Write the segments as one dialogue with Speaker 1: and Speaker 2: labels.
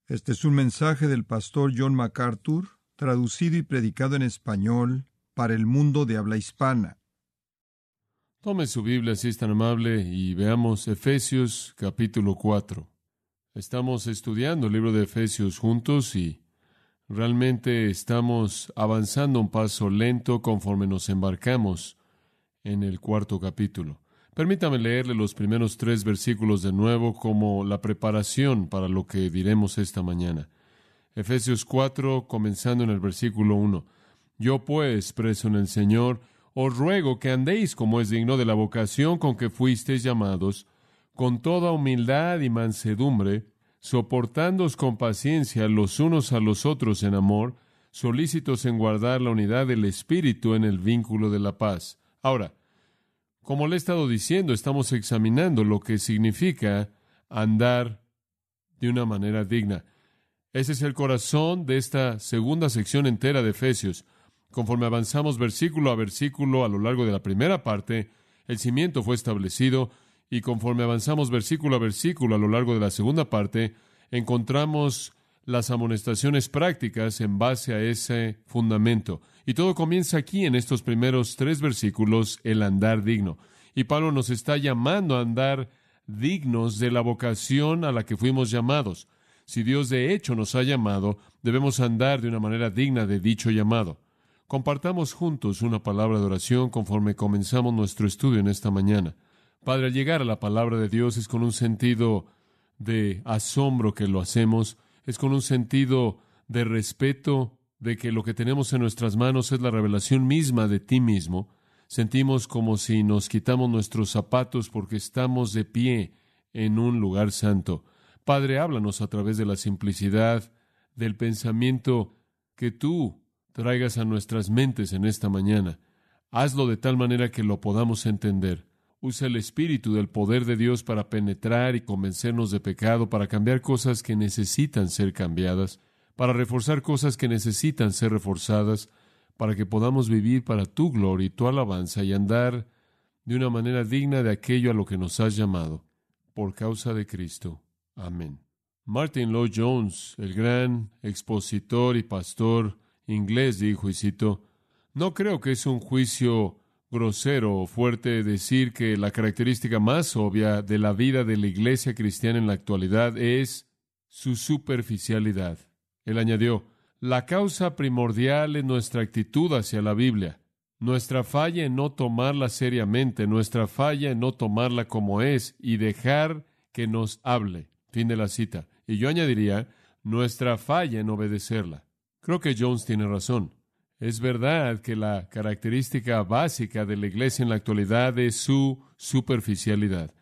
Speaker 1: Este es un mensaje del pastor John MacArthur, traducido y predicado en español para el mundo de habla hispana.
Speaker 2: Tome su Biblia, si es tan amable, y veamos Efesios capítulo 4. Estamos estudiando el libro de Efesios juntos y realmente estamos avanzando un paso lento conforme nos embarcamos en el cuarto capítulo. Permítame leerle los primeros 3 versículos de nuevo como la preparación para lo que diremos esta mañana. Efesios 4, comenzando en el versículo 1. Yo pues, preso en el Señor, os ruego que andéis como es digno de la vocación con que fuisteis llamados, con toda humildad y mansedumbre, soportándoos con paciencia los unos a los otros en amor, solícitos en guardar la unidad del Espíritu en el vínculo de la paz. Ahora, como le he estado diciendo, estamos examinando lo que significa andar de una manera digna. Ese es el corazón de esta segunda sección entera de Efesios. Conforme avanzamos versículo a versículo a lo largo de la primera parte, el cimiento fue establecido, y conforme avanzamos versículo a versículo a lo largo de la segunda parte, encontramos las amonestaciones prácticas en base a ese fundamento. Y todo comienza aquí en estos primeros 3 versículos, el andar digno. Y Pablo nos está llamando a andar dignos de la vocación a la que fuimos llamados. Si Dios de hecho nos ha llamado, debemos andar de una manera digna de dicho llamado. Compartamos juntos una palabra de oración conforme comenzamos nuestro estudio en esta mañana. Padre, al llegar a la palabra de Dios es con un sentido de asombro que lo hacemos, es con un sentido de respeto, de que lo que tenemos en nuestras manos es la revelación misma de ti mismo. Sentimos como si nos quitamos nuestros zapatos porque estamos de pie en un lugar santo. Padre, háblanos a través de la simplicidad del pensamiento que tú traigas a nuestras mentes en esta mañana. Hazlo de tal manera que lo podamos entender. Usa el Espíritu del poder de Dios para penetrar y convencernos de pecado, para cambiar cosas que necesitan ser cambiadas, para reforzar cosas que necesitan ser reforzadas, para que podamos vivir para tu gloria y tu alabanza y andar de una manera digna de aquello a lo que nos has llamado, por causa de Cristo. Amén. Martin Lloyd-Jones, el gran expositor y pastor inglés, dijo, y cito, no creo que es un juicio grosero o fuerte decir que la característica más obvia de la vida de la iglesia cristiana en la actualidad es su superficialidad. Él añadió, la causa primordial es nuestra actitud hacia la Biblia, nuestra falla en no tomarla seriamente, nuestra falla en no tomarla como es y dejar que nos hable. Fin de la cita. Y yo añadiría, nuestra falla en obedecerla. Creo que Jones tiene razón. Es verdad que la característica básica de la iglesia en la actualidad es su superficialidad.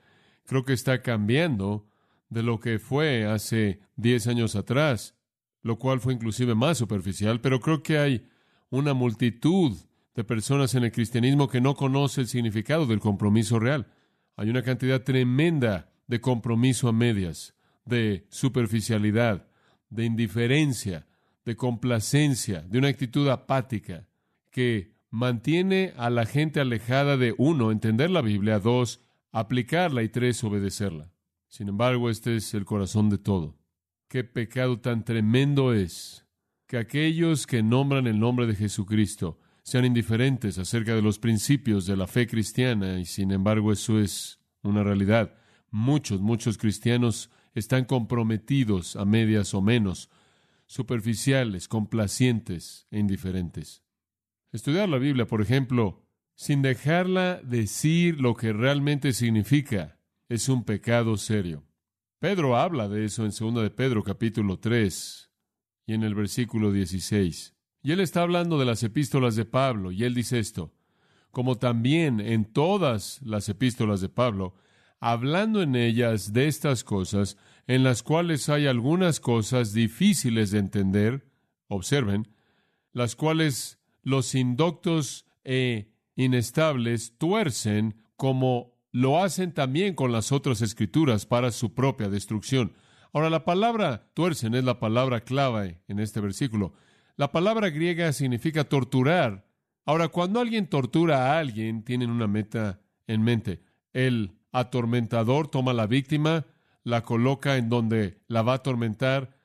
Speaker 2: Creo que está cambiando de lo que fue hace 10 años atrás, lo cual fue inclusive más superficial, pero creo que hay una multitud de personas en el cristianismo que no conoce el significado del compromiso real. Hay una cantidad tremenda de compromiso a medias, de superficialidad, de indiferencia, de complacencia, de una actitud apática que mantiene a la gente alejada de, 1, entender la Biblia, 2, aplicarla y 3, obedecerla. Sin embargo, este es el corazón de todo. Qué pecado tan tremendo es que aquellos que nombran el nombre de Jesucristo sean indiferentes acerca de los principios de la fe cristiana, y sin embargo eso es una realidad. Muchos cristianos están comprometidos a medias o menos, superficiales, complacientes e indiferentes. Estudiar la Biblia, por ejemplo, sin dejarla decir lo que realmente significa, es un pecado serio. Pedro habla de eso en 2 de Pedro, capítulo 3, y en el versículo 16. Y él está hablando de las epístolas de Pablo, y él dice esto, como también en todas las epístolas de Pablo, hablando en ellas de estas cosas, en las cuales hay algunas cosas difíciles de entender, observen, las cuales los indoctos e inestables tuercen, como lo hacen también con las otras escrituras para su propia destrucción. Ahora, la palabra tuercen es la palabra clave en este versículo. La palabra griega significa torturar. Ahora, cuando alguien tortura a alguien, tienen una meta en mente. El atormentador toma a la víctima, la coloca en donde la va a atormentar,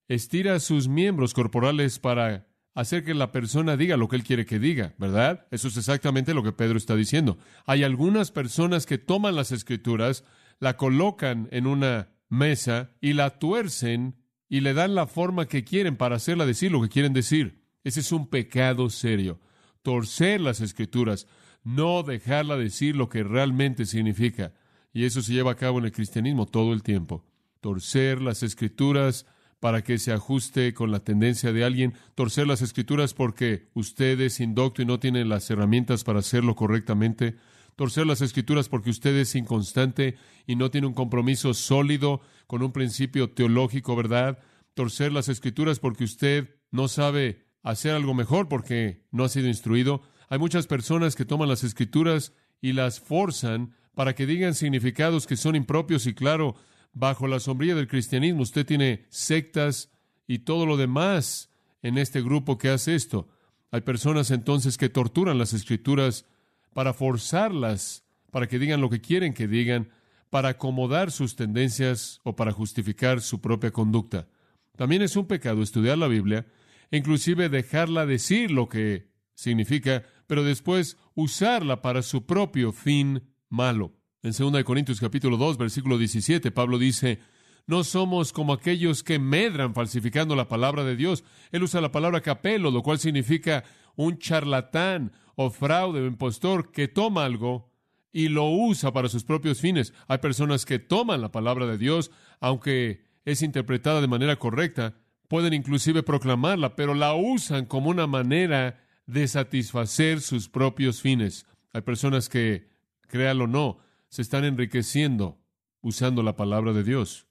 Speaker 2: estira sus miembros corporales para hacer que la persona diga lo que él quiere que diga, ¿verdad? Eso es exactamente lo que Pedro está diciendo. Hay algunas personas que toman las Escrituras, la colocan en una mesa y la tuercen y le dan la forma que quieren para hacerla decir lo que quieren decir. Ese es un pecado serio. Torcer las Escrituras, no dejarla decir lo que realmente significa. Y eso se lleva a cabo en el cristianismo todo el tiempo. Torcer las Escrituras para que se ajuste con la tendencia de alguien, torcer las Escrituras porque usted es indocto y no tiene las herramientas para hacerlo correctamente, torcer las Escrituras porque usted es inconstante y no tiene un compromiso sólido con un principio teológico, ¿verdad? Torcer las Escrituras porque usted no sabe hacer algo mejor porque no ha sido instruido. Hay muchas personas que toman las Escrituras y las forzan para que digan significados que son impropios y claro, bajo la sombrilla del cristianismo, usted tiene sectas y todo lo demás en este grupo que hace esto. Hay personas entonces que torturan las Escrituras para forzarlas, para que digan lo que quieren que digan, para acomodar sus tendencias o para justificar su propia conducta. También es un pecado estudiar la Biblia, inclusive dejarla decir lo que significa, pero después usarla para su propio fin malo. En 2 Corintios capítulo 2, versículo 17, Pablo dice, no somos como aquellos que medran falsificando la palabra de Dios. Él usa la palabra capelo, lo cual significa un charlatán o fraude o impostor que toma algo y lo usa para sus propios fines. Hay personas que toman la palabra de Dios, aunque es interpretada de manera correcta, pueden inclusive proclamarla, pero la usan como una manera de satisfacer sus propios fines. Hay personas que, créalo o no, se están enriqueciendo usando la palabra de Dios.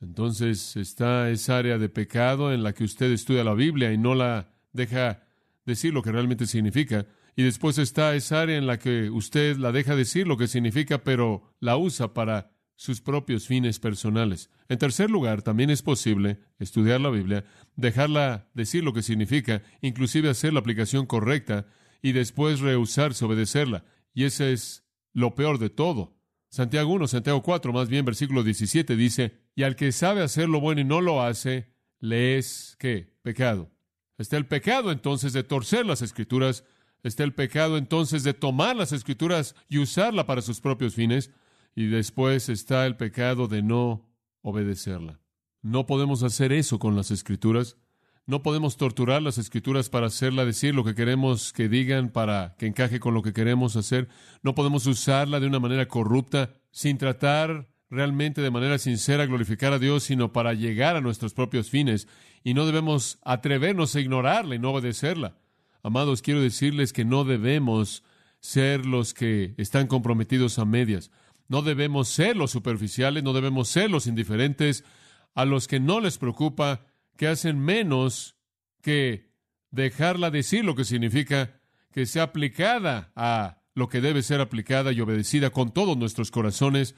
Speaker 2: Entonces está esa área de pecado en la que usted estudia la Biblia y no la deja decir lo que realmente significa. Y después está esa área en la que usted la deja decir lo que significa, pero la usa para sus propios fines personales. En tercer lugar, también es posible estudiar la Biblia, dejarla decir lo que significa, inclusive hacer la aplicación correcta y después rehusarse a obedecerla. Y ese es lo peor de todo. Santiago 1, Santiago 4, más bien versículo 17 dice, y al que sabe hacer lo bueno y no lo hace, le es, ¿qué? Pecado. Está el pecado entonces de torcer las Escrituras, está el pecado entonces de tomar las Escrituras y usarla para sus propios fines, y después está el pecado de no obedecerla. No podemos hacer eso con las Escrituras. No podemos torturar las Escrituras para hacerla decir lo que queremos que digan, para que encaje con lo que queremos hacer. No podemos usarla de una manera corrupta, sin tratar realmente de manera sincera glorificar a Dios, sino para llegar a nuestros propios fines. Y no debemos atrevernos a ignorarla y no obedecerla. Amados, quiero decirles que no debemos ser los que están comprometidos a medias. No debemos ser los superficiales, no debemos ser los indiferentes, a los que no les preocupa, que hacen menos que dejarla decir lo que significa, que sea aplicada a lo que debe ser aplicada y obedecida con todos nuestros corazones.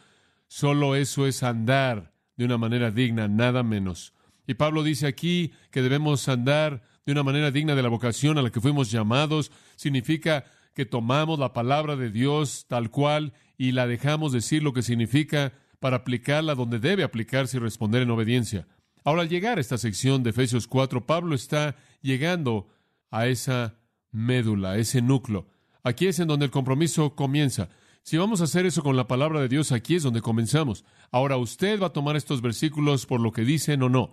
Speaker 2: Solo eso es andar de una manera digna, nada menos. Y Pablo dice aquí que debemos andar de una manera digna de la vocación a la que fuimos llamados. Significa que tomamos la palabra de Dios tal cual y la dejamos decir lo que significa para aplicarla donde debe aplicarse y responder en obediencia. Ahora, al llegar a esta sección de Efesios 4, Pablo está llegando a esa médula, a ese núcleo. Aquí es en donde el compromiso comienza. Si vamos a hacer eso con la palabra de Dios, aquí es donde comenzamos. Ahora, usted va a tomar estos versículos por lo que dicen o no.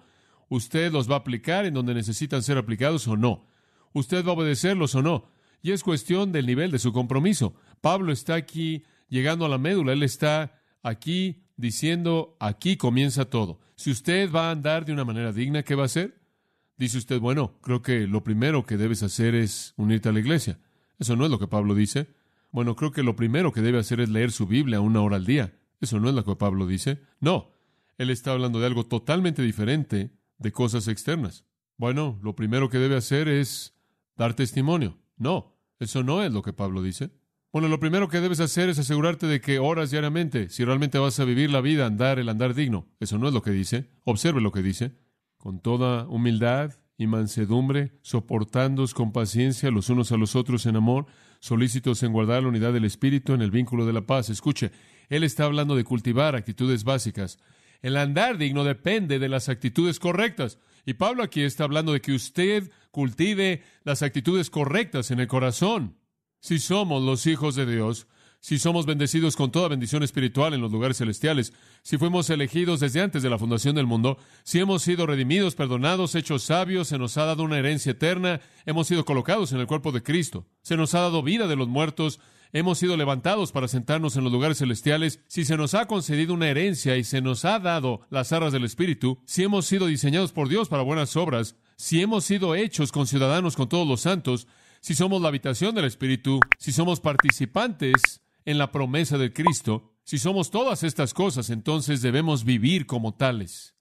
Speaker 2: Usted los va a aplicar en donde necesitan ser aplicados o no. Usted va a obedecerlos o no. Y es cuestión del nivel de su compromiso. Pablo está aquí llegando a la médula. Él está aquí diciendo, aquí comienza todo. Si usted va a andar de una manera digna, ¿qué va a hacer? Dice usted, bueno, creo que lo primero que debes hacer es unirte a la iglesia. Eso no es lo que Pablo dice. Bueno, creo que lo primero que debe hacer es leer su Biblia 1 hora al día. Eso no es lo que Pablo dice. No, él está hablando de algo totalmente diferente de cosas externas. Bueno, lo primero que debe hacer es dar testimonio. No, eso no es lo que Pablo dice. Bueno, lo primero que debes hacer es asegurarte de que oras diariamente, si realmente vas a vivir la vida, el andar digno. Eso no es lo que dice. Observe lo que dice. Con toda humildad y mansedumbre, soportándoos con paciencia los unos a los otros en amor, solícitos en guardar la unidad del Espíritu en el vínculo de la paz. Escuche, él está hablando de cultivar actitudes básicas. El andar digno depende de las actitudes correctas. Y Pablo aquí está hablando de que usted cultive las actitudes correctas en el corazón. Si somos los hijos de Dios, si somos bendecidos con toda bendición espiritual en los lugares celestiales, si fuimos elegidos desde antes de la fundación del mundo, si hemos sido redimidos, perdonados, hechos sabios, se nos ha dado una herencia eterna, hemos sido colocados en el cuerpo de Cristo, se nos ha dado vida de los muertos, hemos sido levantados para sentarnos en los lugares celestiales, si se nos ha concedido una herencia y se nos ha dado las arras del Espíritu, si hemos sido diseñados por Dios para buenas obras, si hemos sido hechos conciudadanos con todos los santos, si somos la habitación del Espíritu, si somos participantes en la promesa de Cristo, si somos todas estas cosas, entonces debemos vivir como tales.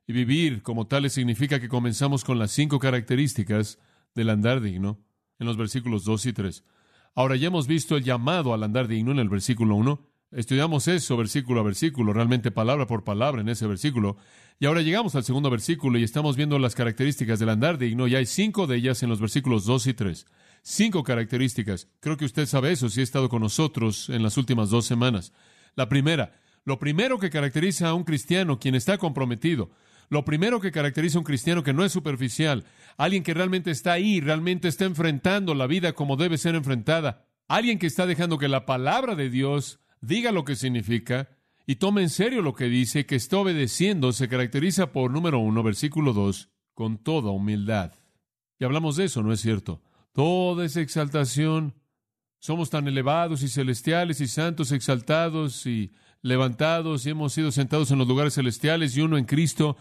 Speaker 2: Y vivir como tales significa que comenzamos con las 5 características del andar digno en los versículos 2 y 3. Ahora ya hemos visto el llamado al andar digno en el versículo 1. Estudiamos eso versículo a versículo, realmente palabra por palabra en ese versículo. Y ahora llegamos al segundo versículo y estamos viendo las características del andar digno, y hay 5 de ellas en los versículos 2 y 3. 5 características. Creo que usted sabe eso si ha estado con nosotros en las últimas 2 semanas. La primera, lo primero que caracteriza a un cristiano, quien está comprometido, lo primero que caracteriza a un cristiano que no es superficial, alguien que realmente está ahí, realmente está enfrentando la vida como debe ser enfrentada, alguien que está dejando que la palabra de Dios diga lo que significa y tome en serio lo que dice, que está obedeciendo, se caracteriza por, número 1, versículo 2, con toda humildad. Y hablamos de eso, ¿no es cierto? Toda esa exaltación, somos tan elevados y celestiales y santos, exaltados y levantados, y hemos sido sentados en los lugares celestiales y uno en Cristo,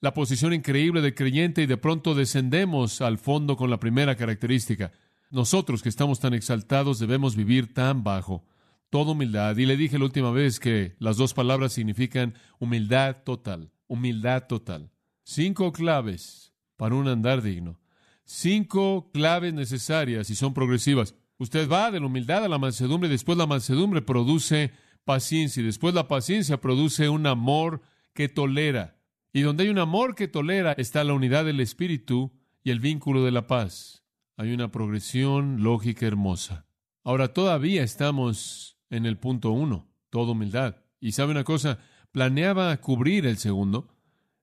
Speaker 2: la posición increíble del creyente, y de pronto descendemos al fondo con la primera característica. Nosotros que estamos tan exaltados debemos vivir tan bajo. Toda humildad. Y le dije la última vez que las 2 palabras significan humildad total. Humildad total. 5 claves para un andar digno. 5 claves necesarias y son progresivas. Usted va de la humildad a la mansedumbre, y después la mansedumbre produce paciencia, y después la paciencia produce un amor que tolera. Y donde hay un amor que tolera está la unidad del Espíritu y el vínculo de la paz. Hay una progresión lógica hermosa. Ahora todavía estamos en el punto 1, toda humildad. Y ¿sabe una cosa? Planeaba cubrir el segundo,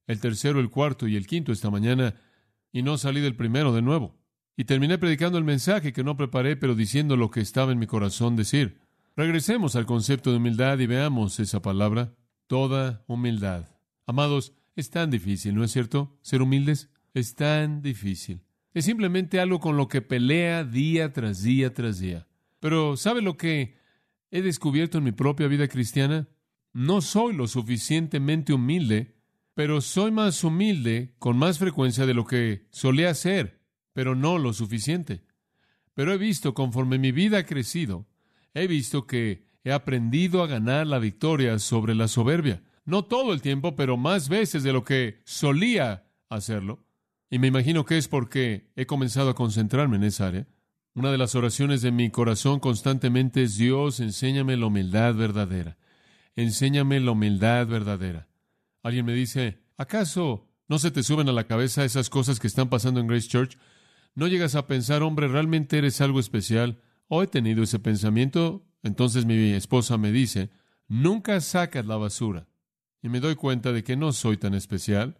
Speaker 2: el tercero, el cuarto y el quinto esta mañana, y no salí del primero de nuevo. Y terminé predicando el mensaje que no preparé, pero diciendo lo que estaba en mi corazón decir. Regresemos al concepto de humildad y veamos esa palabra, toda humildad. Amados, es tan difícil, ¿no es cierto? Ser humildes es tan difícil. Es simplemente algo con lo que pelea día tras día tras día. Pero ¿sabe lo que he descubierto en mi propia vida cristiana? No soy lo suficientemente humilde, pero soy más humilde con más frecuencia de lo que solía ser, pero no lo suficiente. Pero he visto, conforme mi vida ha crecido, he visto que he aprendido a ganar la victoria sobre la soberbia. No todo el tiempo, pero más veces de lo que solía hacerlo. Y me imagino que es porque he comenzado a concentrarme en esa área. Una de las oraciones de mi corazón constantemente es: Dios, enséñame la humildad verdadera. Enséñame la humildad verdadera. Alguien me dice: ¿acaso no se te suben a la cabeza esas cosas que están pasando en Grace Church? ¿No llegas a pensar, hombre, realmente eres algo especial? ¿O he tenido ese pensamiento? Entonces mi esposa me dice: nunca sacas la basura. Y me doy cuenta de que no soy tan especial.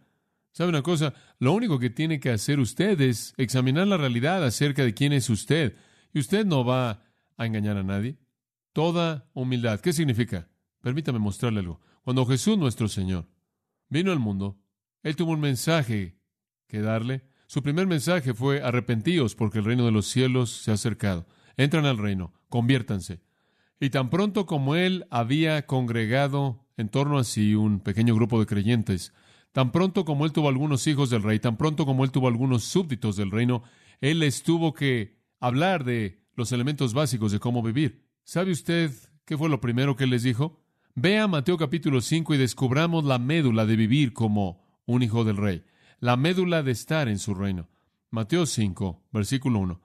Speaker 2: ¿Sabe una cosa? Lo único que tiene que hacer usted es examinar la realidad acerca de quién es usted. Y usted no va a engañar a nadie. Toda humildad. ¿Qué significa? Permítame mostrarle algo. Cuando Jesús, nuestro Señor, vino al mundo, Él tuvo un mensaje que darle. Su primer mensaje fue: arrepentíos, porque el reino de los cielos se ha acercado. Entran al reino, conviértanse. Y tan pronto como Él había congregado en torno a sí un pequeño grupo de creyentes, tan pronto como Él tuvo algunos hijos del rey, tan pronto como Él tuvo algunos súbditos del reino, Él les tuvo que hablar de los elementos básicos de cómo vivir. ¿Sabe usted qué fue lo primero que Él les dijo? Vea Mateo capítulo 5 y descubramos la médula de vivir como un hijo del rey, la médula de estar en su reino. Mateo 5, versículo 1.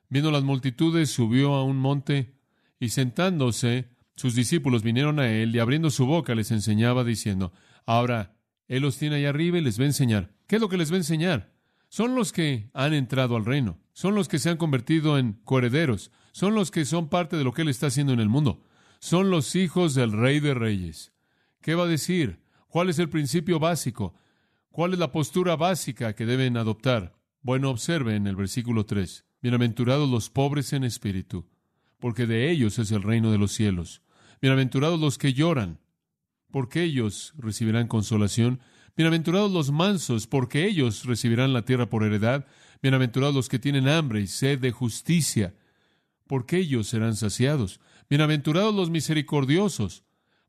Speaker 2: Viendo las multitudes, subió a un monte, y sentándose, sus discípulos vinieron a Él, y abriendo su boca les enseñaba, diciendo: ahora, Él los tiene allá arriba y les va a enseñar. ¿Qué es lo que les va a enseñar? Son los que han entrado al reino. Son los que se han convertido en coherederos. Son los que son parte de lo que Él está haciendo en el mundo. Son los hijos del Rey de Reyes. ¿Qué va a decir? ¿Cuál es el principio básico? ¿Cuál es la postura básica que deben adoptar? Bueno, observen el versículo 3. Bienaventurados los pobres en espíritu, porque de ellos es el reino de los cielos. Bienaventurados los que lloran, porque ellos recibirán consolación. Bienaventurados los mansos, porque ellos recibirán la tierra por heredad. Bienaventurados los que tienen hambre y sed de justicia, porque ellos serán saciados. Bienaventurados los misericordiosos,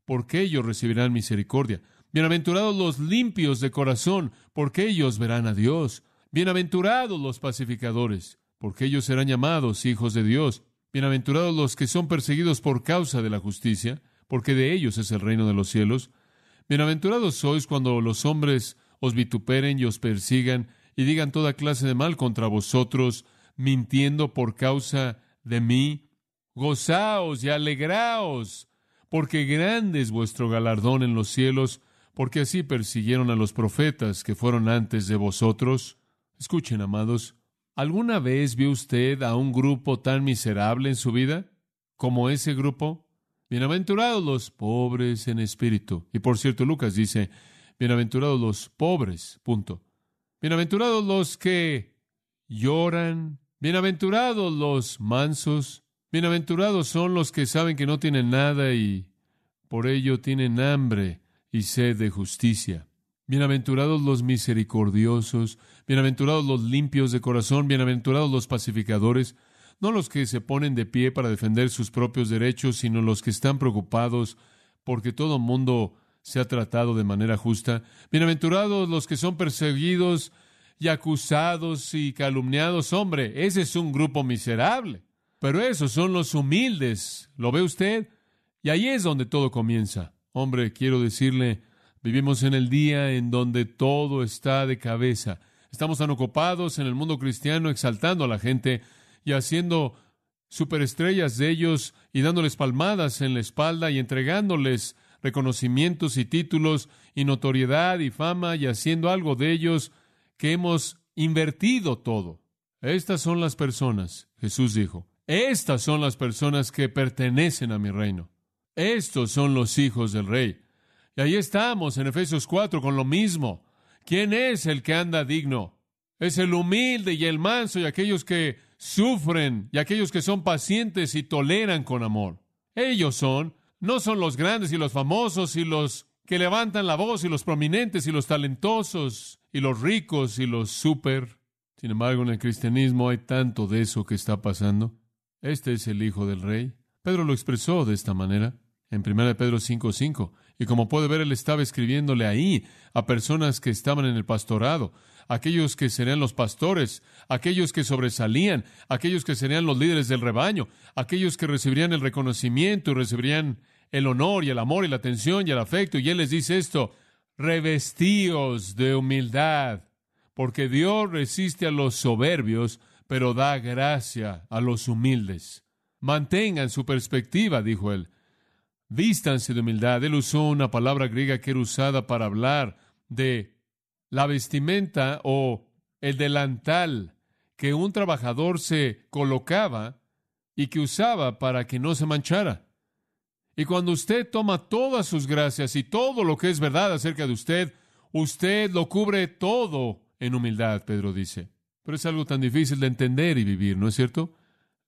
Speaker 2: porque ellos recibirán misericordia. Bienaventurados los limpios de corazón, porque ellos verán a Dios. Bienaventurados los pacificadores, porque ellos serán llamados hijos de Dios. Bienaventurados los que son perseguidos por causa de la justicia, porque de ellos es el reino de los cielos. Bienaventurados sois cuando los hombres os vituperen y os persigan y digan toda clase de mal contra vosotros, mintiendo por causa de mí. Gozaos y alegraos, porque grande es vuestro galardón en los cielos, porque así persiguieron a los profetas que fueron antes de vosotros. Escuchen, amados, ¿alguna vez vio usted a un grupo tan miserable en su vida como ese grupo? Bienaventurados los pobres en espíritu. Y por cierto, Lucas dice, bienaventurados los pobres, punto. Bienaventurados los que lloran. Bienaventurados los mansos. Bienaventurados son los que saben que no tienen nada y por ello tienen hambre y sed de justicia. Bienaventurados los misericordiosos. Bienaventurados los limpios de corazón. Bienaventurados los pacificadores. No los que se ponen de pie para defender sus propios derechos, sino los que están preocupados porque todo mundo se ha tratado de manera justa. Bienaventurados los que son perseguidos y acusados y calumniados. Hombre, ese es un grupo miserable. Pero esos son los humildes. ¿Lo ve usted? Y ahí es donde todo comienza. Hombre, quiero decirle, vivimos en el día en donde todo está de cabeza. Estamos tan ocupados en el mundo cristiano exaltando a la gente y haciendo superestrellas de ellos y dándoles palmadas en la espalda y entregándoles reconocimientos y títulos y notoriedad y fama y haciendo algo de ellos que hemos invertido todo. Estas son las personas, Jesús dijo, estas son las personas que pertenecen a mi reino. Estos son los hijos del Rey. Y ahí estamos en Efesios 4 con lo mismo. ¿Quién es el que anda digno? Es el humilde y el manso y aquellos que sufren y aquellos que son pacientes y toleran con amor. Ellos son, no son los grandes y los famosos y los que levantan la voz y los prominentes y los talentosos y los ricos y los súper. Sin embargo, en el cristianismo hay tanto de eso que está pasando. Este es el Hijo del Rey. Pedro lo expresó de esta manera en 1 Pedro 5:5. Y como puede ver, él estaba escribiéndole ahí a personas que estaban en el pastorado, aquellos que serían los pastores, aquellos que sobresalían, aquellos que serían los líderes del rebaño, aquellos que recibirían el reconocimiento y recibirían el honor y el amor y la atención y el afecto. Y él les dice esto, revestíos de humildad, porque Dios resiste a los soberbios, pero da gracia a los humildes. Mantengan su perspectiva, dijo él. Vístanse de humildad. Él usó una palabra griega que era usada para hablar de la vestimenta o el delantal que un trabajador se colocaba y que usaba para que no se manchara. Y cuando usted toma todas sus gracias y todo lo que es verdad acerca de usted, usted lo cubre todo en humildad, Pedro dice. Pero es algo tan difícil de entender y vivir, ¿no es cierto?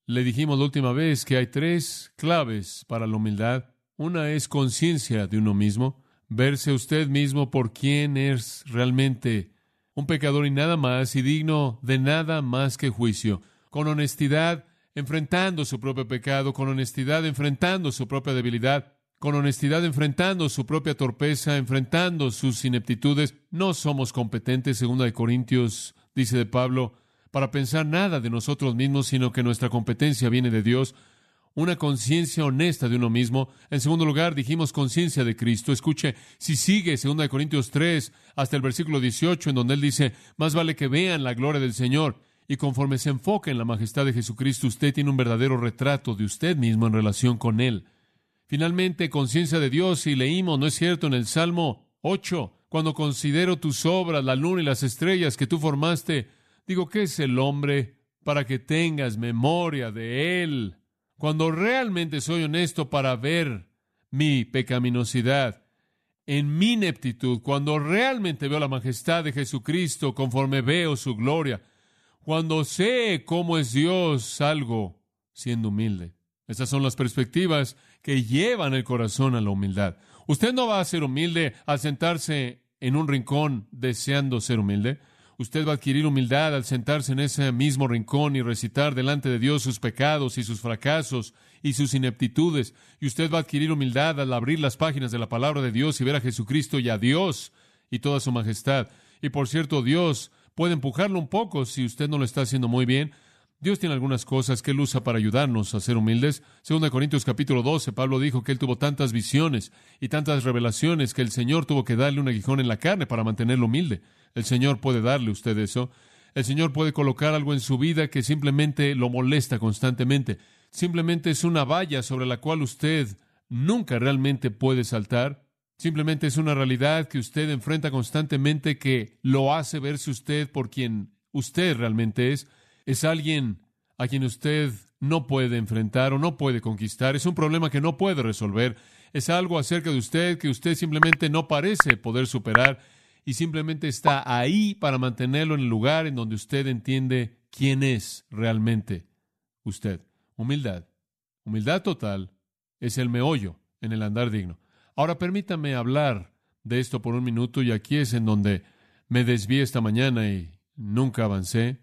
Speaker 2: Le dijimos la última vez que hay 3 claves para la humildad. Una es conciencia de uno mismo, verse usted mismo por quién es realmente un pecador y nada más, y digno de nada más que juicio, con honestidad, enfrentando su propio pecado, con honestidad, enfrentando su propia debilidad, con honestidad, enfrentando su propia torpeza, enfrentando sus ineptitudes. No somos competentes, 2 Corintios, dice de Pablo, para pensar nada de nosotros mismos, sino que nuestra competencia viene de Dios. Una conciencia honesta de uno mismo. En segundo lugar, dijimos conciencia de Cristo. Escuche, si sigue 2 Corintios 3 hasta el versículo 18, en donde él dice, más vale que vean la gloria del Señor, y conforme se enfoque en la majestad de Jesucristo, usted tiene un verdadero retrato de usted mismo en relación con Él. Finalmente, conciencia de Dios, y leímos, ¿no es cierto?, en el Salmo 8, cuando considero tus obras, la luna y las estrellas que tú formaste, digo, ¿qué es el hombre para que tengas memoria de él? Cuando realmente soy honesto para ver mi pecaminosidad, en mi ineptitud, cuando realmente veo la majestad de Jesucristo, conforme veo su gloria, cuando sé cómo es Dios, salgo siendo humilde. Esas son las perspectivas que llevan el corazón a la humildad. Usted no va a ser humilde al sentarse en un rincón deseando ser humilde. Usted va a adquirir humildad al sentarse en ese mismo rincón y recitar delante de Dios sus pecados y sus fracasos y sus ineptitudes. Y usted va a adquirir humildad al abrir las páginas de la palabra de Dios y ver a Jesucristo y a Dios y toda su majestad. Y por cierto, Dios puede empujarlo un poco si usted no lo está haciendo muy bien. Dios tiene algunas cosas que Él usa para ayudarnos a ser humildes. 2 Corintios capítulo 12, Pablo dijo que Él tuvo tantas visiones y tantas revelaciones que el Señor tuvo que darle un aguijón en la carne para mantenerlo humilde. El Señor puede darle a usted eso. El Señor puede colocar algo en su vida que simplemente lo molesta constantemente. Simplemente es una valla sobre la cual usted nunca realmente puede saltar. Simplemente es una realidad que usted enfrenta constantemente que lo hace verse usted por quien usted realmente es. Es alguien a quien usted no puede enfrentar o no puede conquistar. Es un problema que no puede resolver. Es algo acerca de usted que usted simplemente no parece poder superar y simplemente está ahí para mantenerlo en el lugar en donde usted entiende quién es realmente usted. Humildad. Humildad total es el meollo en el andar digno. Ahora permítame hablar de esto por un minuto y aquí es en donde me desvié esta mañana y nunca avancé.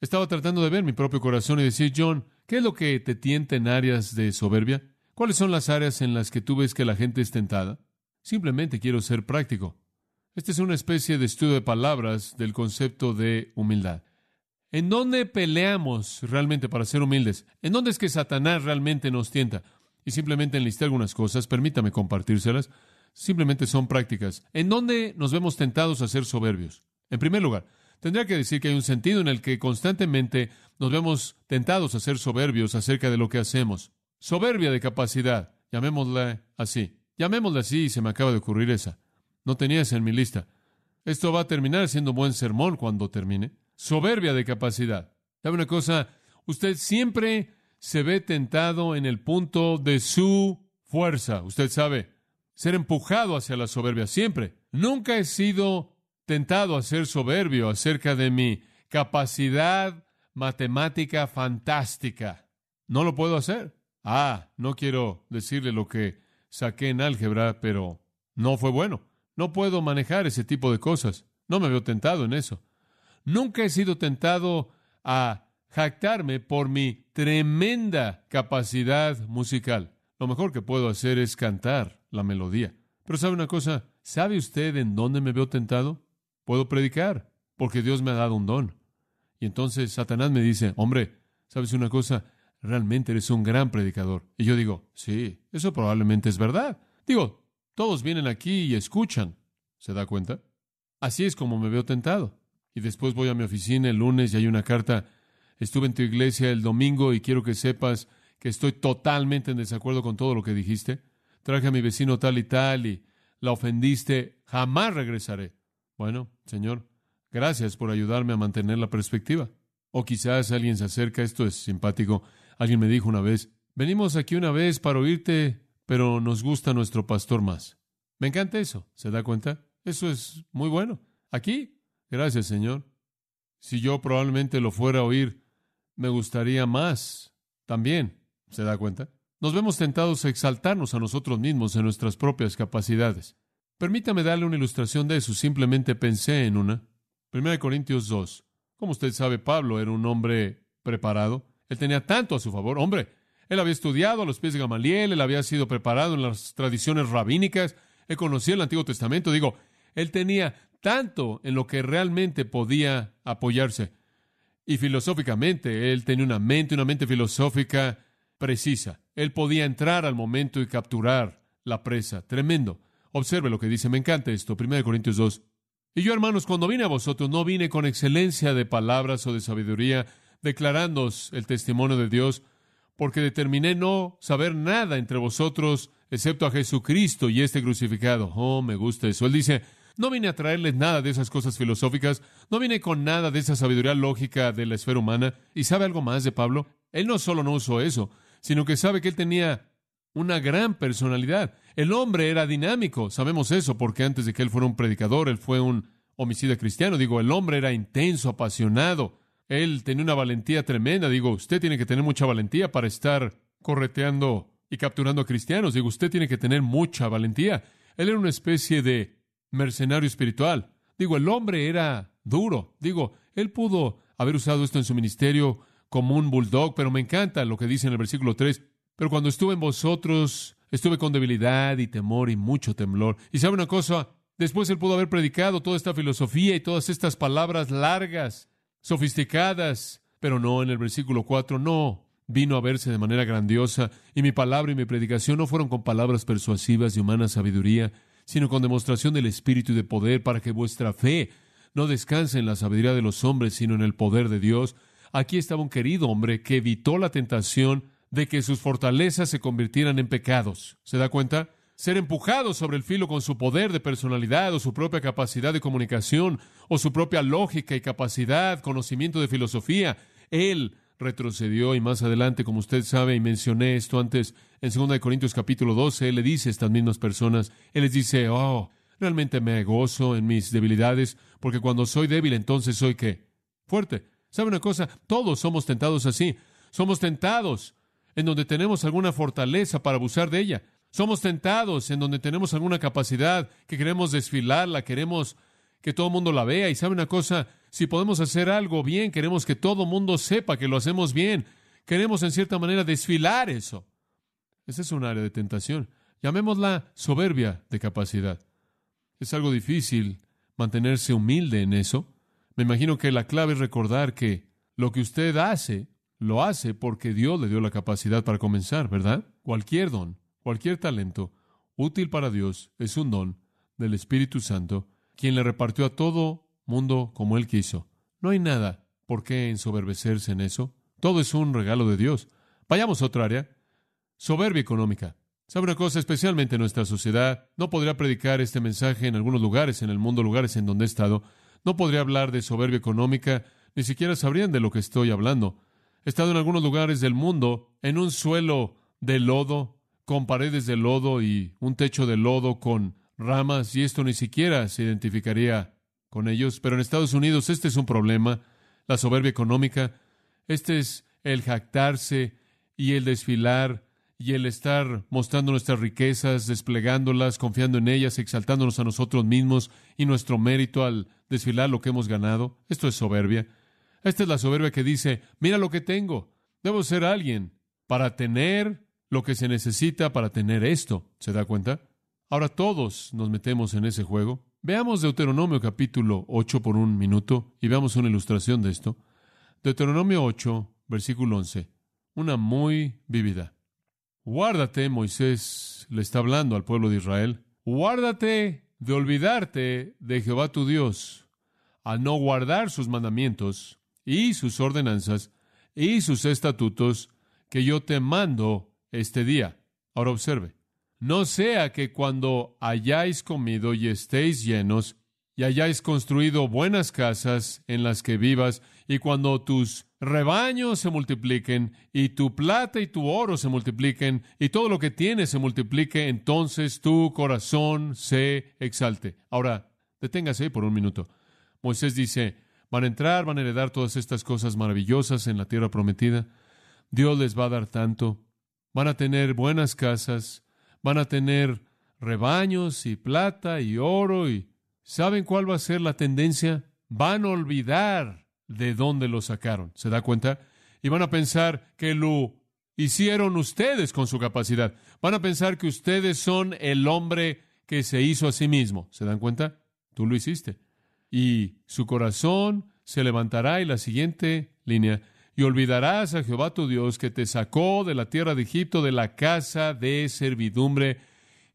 Speaker 2: Estaba tratando de ver mi propio corazón y decir, John, ¿qué es lo que te tienta en áreas de soberbia? ¿Cuáles son las áreas en las que tú ves que la gente es tentada? Simplemente quiero ser práctico. Esta es una especie de estudio de palabras del concepto de humildad. ¿En dónde peleamos realmente para ser humildes? ¿En dónde es que Satanás realmente nos tienta? Y simplemente enlisté algunas cosas, permítame compartírselas. Simplemente son prácticas. ¿En dónde nos vemos tentados a ser soberbios? En primer lugar, tendría que decir que hay un sentido en el que constantemente nos vemos tentados a ser soberbios acerca de lo que hacemos. Soberbia de capacidad, llamémosla así. Llamémosla así y se me acaba de ocurrir esa. No tenía esa en mi lista. Esto va a terminar siendo un buen sermón cuando termine. Soberbia de capacidad. ¿Sabe una cosa? Usted siempre se ve tentado en el punto de su fuerza. Usted sabe, ser empujado hacia la soberbia siempre. Nunca he sido tentado a ser soberbio acerca de mi capacidad matemática fantástica. No lo puedo hacer. No quiero decirle lo que saqué en álgebra, pero no fue bueno. No puedo manejar ese tipo de cosas. No me veo tentado en eso. Nunca he sido tentado a jactarme por mi tremenda capacidad musical. Lo mejor que puedo hacer es cantar la melodía. Pero ¿sabe una cosa? ¿Sabe usted en dónde me veo tentado? Puedo predicar, porque Dios me ha dado un don. Y entonces Satanás me dice, hombre, ¿sabes una cosa? Realmente eres un gran predicador. Y yo digo, sí, eso probablemente es verdad. Digo, todos vienen aquí y escuchan. ¿Se da cuenta? Así es como me veo tentado. Y después voy a mi oficina el lunes y hay una carta. Estuve en tu iglesia el domingo y quiero que sepas que estoy totalmente en desacuerdo con todo lo que dijiste. Traje a mi vecino tal y la ofendiste. Jamás regresaré. Bueno, Señor, gracias por ayudarme a mantener la perspectiva. O quizás alguien se acerca, esto es simpático. Alguien me dijo una vez, venimos aquí una vez para oírte, pero nos gusta nuestro pastor más. Me encanta eso, ¿se da cuenta? Eso es muy bueno. Aquí, gracias, Señor. Si yo probablemente lo fuera a oír, me gustaría más también, ¿se da cuenta? Nos vemos tentados a exaltarnos a nosotros mismos en nuestras propias capacidades. Permítame darle una ilustración de eso. Simplemente pensé en una. 1 Corintios 2. Como usted sabe, Pablo era un hombre preparado. Él tenía tanto a su favor. Hombre, él había estudiado a los pies de Gamaliel, él había sido preparado en las tradiciones rabínicas, él conocía el Antiguo Testamento. Él tenía tanto en lo que realmente podía apoyarse. Y filosóficamente, él tenía una mente filosófica precisa. Él podía entrar al momento y capturar la presa. Tremendo. Observe lo que dice, me encanta esto, 1 Corintios 2. Y yo, hermanos, cuando vine a vosotros, no vine con excelencia de palabras o de sabiduría, declarándoos el testimonio de Dios, porque determiné no saber nada entre vosotros, excepto a Jesucristo y este crucificado. Oh, me gusta eso. Él dice, no vine a traerles nada de esas cosas filosóficas, no vine con nada de esa sabiduría lógica de la esfera humana. ¿Y sabe algo más de Pablo? Él no solo no usó eso, sino que sabe que él tenía una gran personalidad. El hombre era dinámico. Sabemos eso porque antes de que él fuera un predicador, él fue un homicida cristiano. El hombre era intenso, apasionado. Él tenía una valentía tremenda. Usted tiene que tener mucha valentía para estar correteando y capturando a cristianos. Usted tiene que tener mucha valentía. Él era una especie de mercenario espiritual. El hombre era duro. Él pudo haber usado esto en su ministerio como un bulldog, pero me encanta lo que dice en el versículo 3. Pero cuando estuve en vosotros, estuve con debilidad y temor y mucho temblor. Y ¿sabe una cosa? Después él pudo haber predicado toda esta filosofía y todas estas palabras largas, sofisticadas, pero no, en el versículo 4, no. Vino a verse de manera grandiosa, y mi palabra y mi predicación no fueron con palabras persuasivas de humana sabiduría, sino con demostración del Espíritu y de poder, para que vuestra fe no descanse en la sabiduría de los hombres, sino en el poder de Dios. Aquí estaba un querido hombre que evitó la tentación de que sus fortalezas se convirtieran en pecados. ¿Se da cuenta? Ser empujado sobre el filo con su poder de personalidad o su propia capacidad de comunicación o su propia lógica y capacidad, conocimiento de filosofía. Él retrocedió y más adelante, como usted sabe, y mencioné esto antes, en 2 Corintios capítulo 12, él le dice a estas mismas personas, él les dice, realmente me gozo en mis debilidades, porque cuando soy débil, entonces soy ¿qué? Fuerte. ¿Sabe una cosa? Todos somos tentados así. Somos tentados en donde tenemos alguna fortaleza para abusar de ella. Somos tentados en donde tenemos alguna capacidad que queremos desfilarla, queremos que todo el mundo la vea. Y ¿sabe una cosa? Si podemos hacer algo bien, queremos que todo el mundo sepa que lo hacemos bien. Queremos, en cierta manera, desfilar eso. Esa es un área de tentación. Llamémosla soberbia de capacidad. Es algo difícil mantenerse humilde en eso. Me imagino que la clave es recordar que lo que usted hace, lo hace porque Dios le dio la capacidad para comenzar, ¿verdad? Cualquier don, cualquier talento útil para Dios es un don del Espíritu Santo, quien le repartió a todo mundo como Él quiso. No hay nada por qué ensoberbecerse en eso. Todo es un regalo de Dios. Vayamos a otra área. Soberbia económica. ¿Sabe una cosa? Especialmente en nuestra sociedad, no podría predicar este mensaje en algunos lugares en el mundo, lugares en donde he estado. No podría hablar de soberbia económica, ni siquiera sabrían de lo que estoy hablando. He estado en algunos lugares del mundo, en un suelo de lodo, con paredes de lodo y un techo de lodo con ramas, y esto ni siquiera se identificaría con ellos. Pero en Estados Unidos este es un problema, la soberbia económica. Este es el jactarse y el desfilar y el estar mostrando nuestras riquezas, desplegándolas, confiando en ellas, exaltándonos a nosotros mismos y nuestro mérito al desfilar lo que hemos ganado. Esto es soberbia. Esta es la soberbia que dice, mira lo que tengo. Debo ser alguien para tener lo que se necesita para tener esto. ¿Se da cuenta? Ahora todos nos metemos en ese juego. Veamos Deuteronomio capítulo 8 por un minuto y veamos una ilustración de esto. Deuteronomio 8, versículo 11. Una muy vívida. Guárdate, Moisés le está hablando al pueblo de Israel, guárdate de olvidarte de Jehová tu Dios, al no guardar sus mandamientos y sus ordenanzas y sus estatutos que yo te mando este día. Ahora observe, no sea que cuando hayáis comido y estéis llenos, y hayáis construido buenas casas en las que vivas, y cuando tus rebaños se multipliquen, y tu plata y tu oro se multipliquen, y todo lo que tienes se multiplique, entonces tu corazón se exalte. Ahora, deténgase ahí por un minuto. Moisés dice, van a entrar, van a heredar todas estas cosas maravillosas en la tierra prometida. Dios les va a dar tanto. Van a tener buenas casas, van a tener rebaños y plata y oro y ¿saben cuál va a ser la tendencia? Van a olvidar de dónde lo sacaron. ¿Se da cuenta? Y van a pensar que lo hicieron ustedes con su capacidad. Van a pensar que ustedes son el hombre que se hizo a sí mismo. ¿Se dan cuenta? Tú lo hiciste. Y su corazón se levantará, y la siguiente línea, y olvidarás a Jehová tu Dios, que te sacó de la tierra de Egipto, de la casa de servidumbre,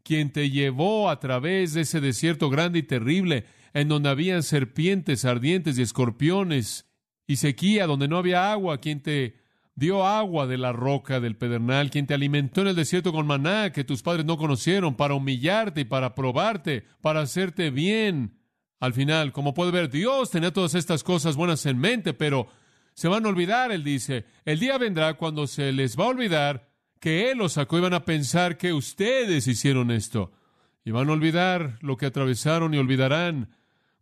Speaker 2: quien te llevó a través de ese desierto grande y terrible, en donde habían serpientes ardientes y escorpiones y sequía, donde no había agua, quien te dio agua de la roca del pedernal, quien te alimentó en el desierto con maná que tus padres no conocieron, para humillarte y para probarte, para hacerte bien. Al final, como puede ver, Dios tenía todas estas cosas buenas en mente, pero se van a olvidar, él dice. El día vendrá cuando se les va a olvidar que Él los sacó, iban a pensar que ustedes hicieron esto. Y van a olvidar lo que atravesaron y olvidarán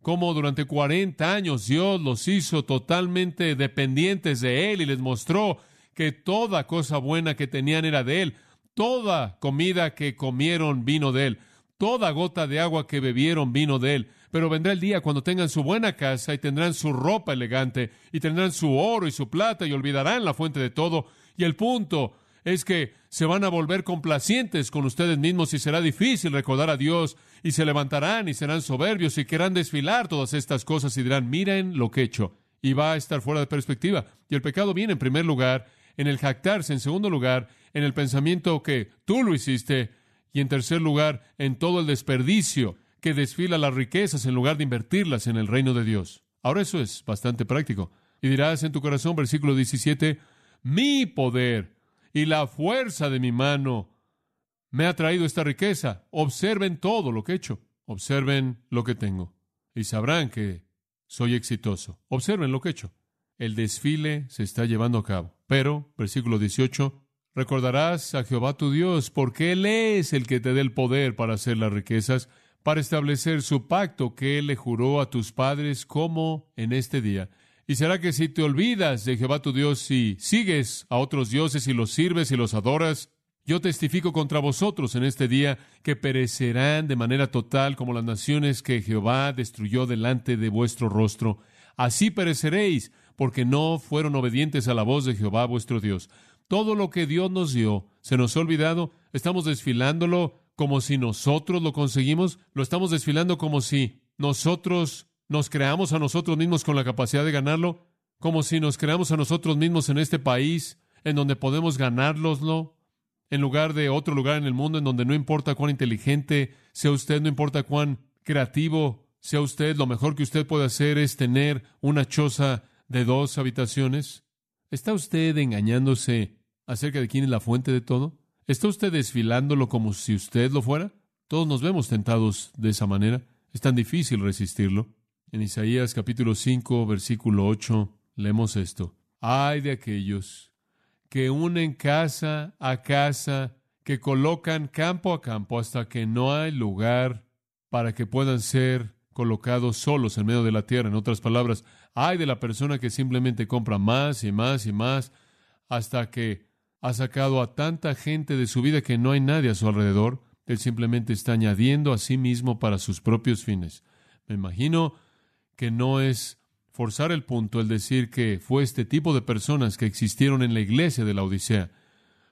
Speaker 2: cómo durante 40 años Dios los hizo totalmente dependientes de Él y les mostró que toda cosa buena que tenían era de Él. Toda comida que comieron vino de Él. Toda gota de agua que bebieron vino de Él. Pero vendrá el día cuando tengan su buena casa y tendrán su ropa elegante y tendrán su oro y su plata y olvidarán la fuente de todo. Y el punto es que se van a volver complacientes con ustedes mismos y será difícil recordar a Dios y se levantarán y serán soberbios y querrán desfilar todas estas cosas y dirán, miren lo que he hecho. Y va a estar fuera de perspectiva. Y el pecado viene en primer lugar, en el jactarse, en segundo lugar, en el pensamiento que tú lo hiciste y en tercer lugar, en todo el desperdicio que desfila las riquezas en lugar de invertirlas en el reino de Dios. Ahora eso es bastante práctico. Y dirás en tu corazón, versículo 17, mi poder y la fuerza de mi mano me ha traído esta riqueza. Observen todo lo que he hecho. Observen lo que tengo. Y sabrán que soy exitoso. Observen lo que he hecho. El desfile se está llevando a cabo. Pero, versículo 18, recordarás a Jehová tu Dios, porque Él es el que te dé el poder para hacer las riquezas, para establecer su pacto que Él le juró a tus padres como en este día. Y será que si te olvidas de Jehová tu Dios y sigues a otros dioses y los sirves y los adoras, yo testifico contra vosotros en este día que perecerán de manera total como las naciones que Jehová destruyó delante de vuestro rostro. Así pereceréis, porque no fueron obedientes a la voz de Jehová vuestro Dios. Todo lo que Dios nos dio, ¿se nos ha olvidado? ¿Estamos desfilándolo como si nosotros lo conseguimos? ¿Lo estamos desfilando como si nosotros nos creamos a nosotros mismos con la capacidad de ganarlo? ¿Como si nos creamos a nosotros mismos en este país en donde podemos ganárnoslo? En lugar de otro lugar en el mundo en donde no importa cuán inteligente sea usted, no importa cuán creativo sea usted, lo mejor que usted puede hacer es tener una choza de 2 habitaciones. ¿Está usted engañándose acerca de quién es la fuente de todo? ¿Está usted desfilándolo como si usted lo fuera? Todos nos vemos tentados de esa manera. Es tan difícil resistirlo. En Isaías capítulo 5, versículo 8, leemos esto. Ay de aquellos que unen casa a casa, que colocan campo a campo hasta que no hay lugar para que puedan ser colocados solos en medio de la tierra. En otras palabras, ay de la persona que simplemente compra más y más y más hasta que ha sacado a tanta gente de su vida que no hay nadie a su alrededor. Él simplemente está añadiendo a sí mismo para sus propios fines. Me imagino que no es forzar el punto el decir que fue este tipo de personas que existieron en la iglesia de la Odisea,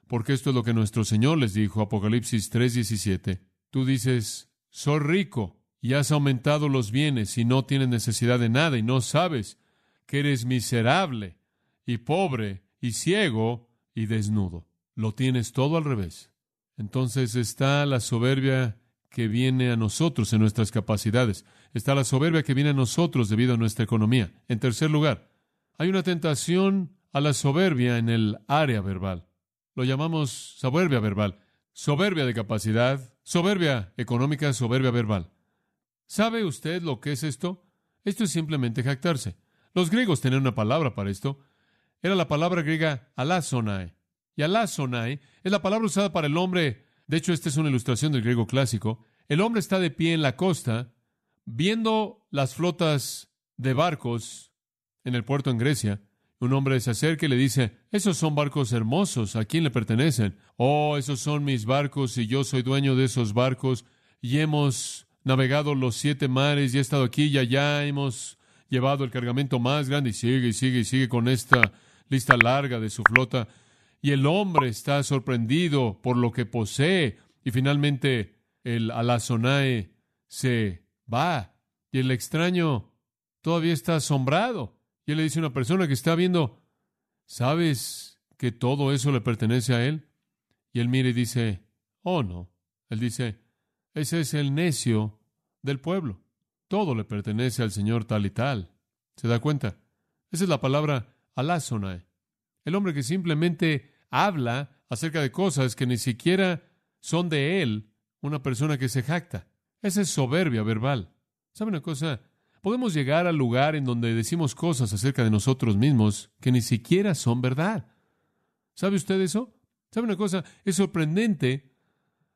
Speaker 2: porque esto es lo que nuestro Señor les dijo, Apocalipsis 3:17. Tú dices, soy rico y has aumentado los bienes y no tienes necesidad de nada y no sabes que eres miserable y pobre y ciego y desnudo. Lo tienes todo al revés. Entonces está la soberbia que viene a nosotros en nuestras capacidades. Está la soberbia que viene a nosotros debido a nuestra economía. En tercer lugar, hay una tentación a la soberbia en el área verbal. Lo llamamos soberbia verbal. Soberbia de capacidad, soberbia económica, soberbia verbal. ¿Sabe usted lo que es esto? Esto es simplemente jactarse. Los griegos tenían una palabra para esto. Era la palabra griega alásonai. Y alásonai es la palabra usada para el hombre. De hecho, esta es una ilustración del griego clásico. El hombre está de pie en la costa, viendo las flotas de barcos en el puerto en Grecia. Un hombre se acerca y le dice, esos son barcos hermosos, ¿a quién le pertenecen? Oh, esos son mis barcos y yo soy dueño de esos barcos y hemos navegado los 7 mares y he estado aquí y allá, hemos llevado el cargamento más grande y sigue con esta lista larga de su flota. Y el hombre está sorprendido por lo que posee y finalmente el alásonai se va y el extraño todavía está asombrado. Y él le dice a una persona que está viendo, ¿sabes que todo eso le pertenece a él? Y él mira y dice, oh no. Él dice, ese es el necio del pueblo. Todo le pertenece al Señor tal y tal. ¿Se da cuenta? Esa es la palabra alásonai. El hombre que simplemente habla acerca de cosas que ni siquiera son de él, una persona que se jacta. Esa es soberbia verbal. ¿Sabe una cosa? Podemos llegar al lugar en donde decimos cosas acerca de nosotros mismos que ni siquiera son verdad. ¿Sabe usted eso? ¿Sabe una cosa? Es sorprendente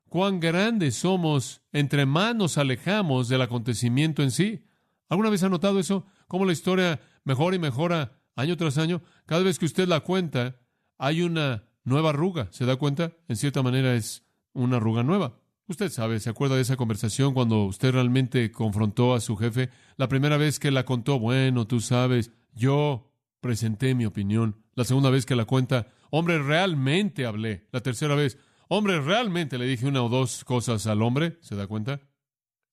Speaker 2: cuán grandes somos entre más nos alejamos del acontecimiento en sí. ¿Alguna vez ha notado eso? Cómo la historia mejora y mejora año tras año. Cada vez que usted la cuenta, hay una nueva arruga. ¿Se da cuenta? En cierta manera es una arruga nueva. Usted sabe, ¿se acuerda de esa conversación cuando usted realmente confrontó a su jefe? La primera vez que la contó, bueno, tú sabes, yo presenté mi opinión. La segunda vez que la cuenta, hombre, realmente hablé. La tercera vez, hombre, realmente le dije una o dos cosas al hombre. ¿Se da cuenta?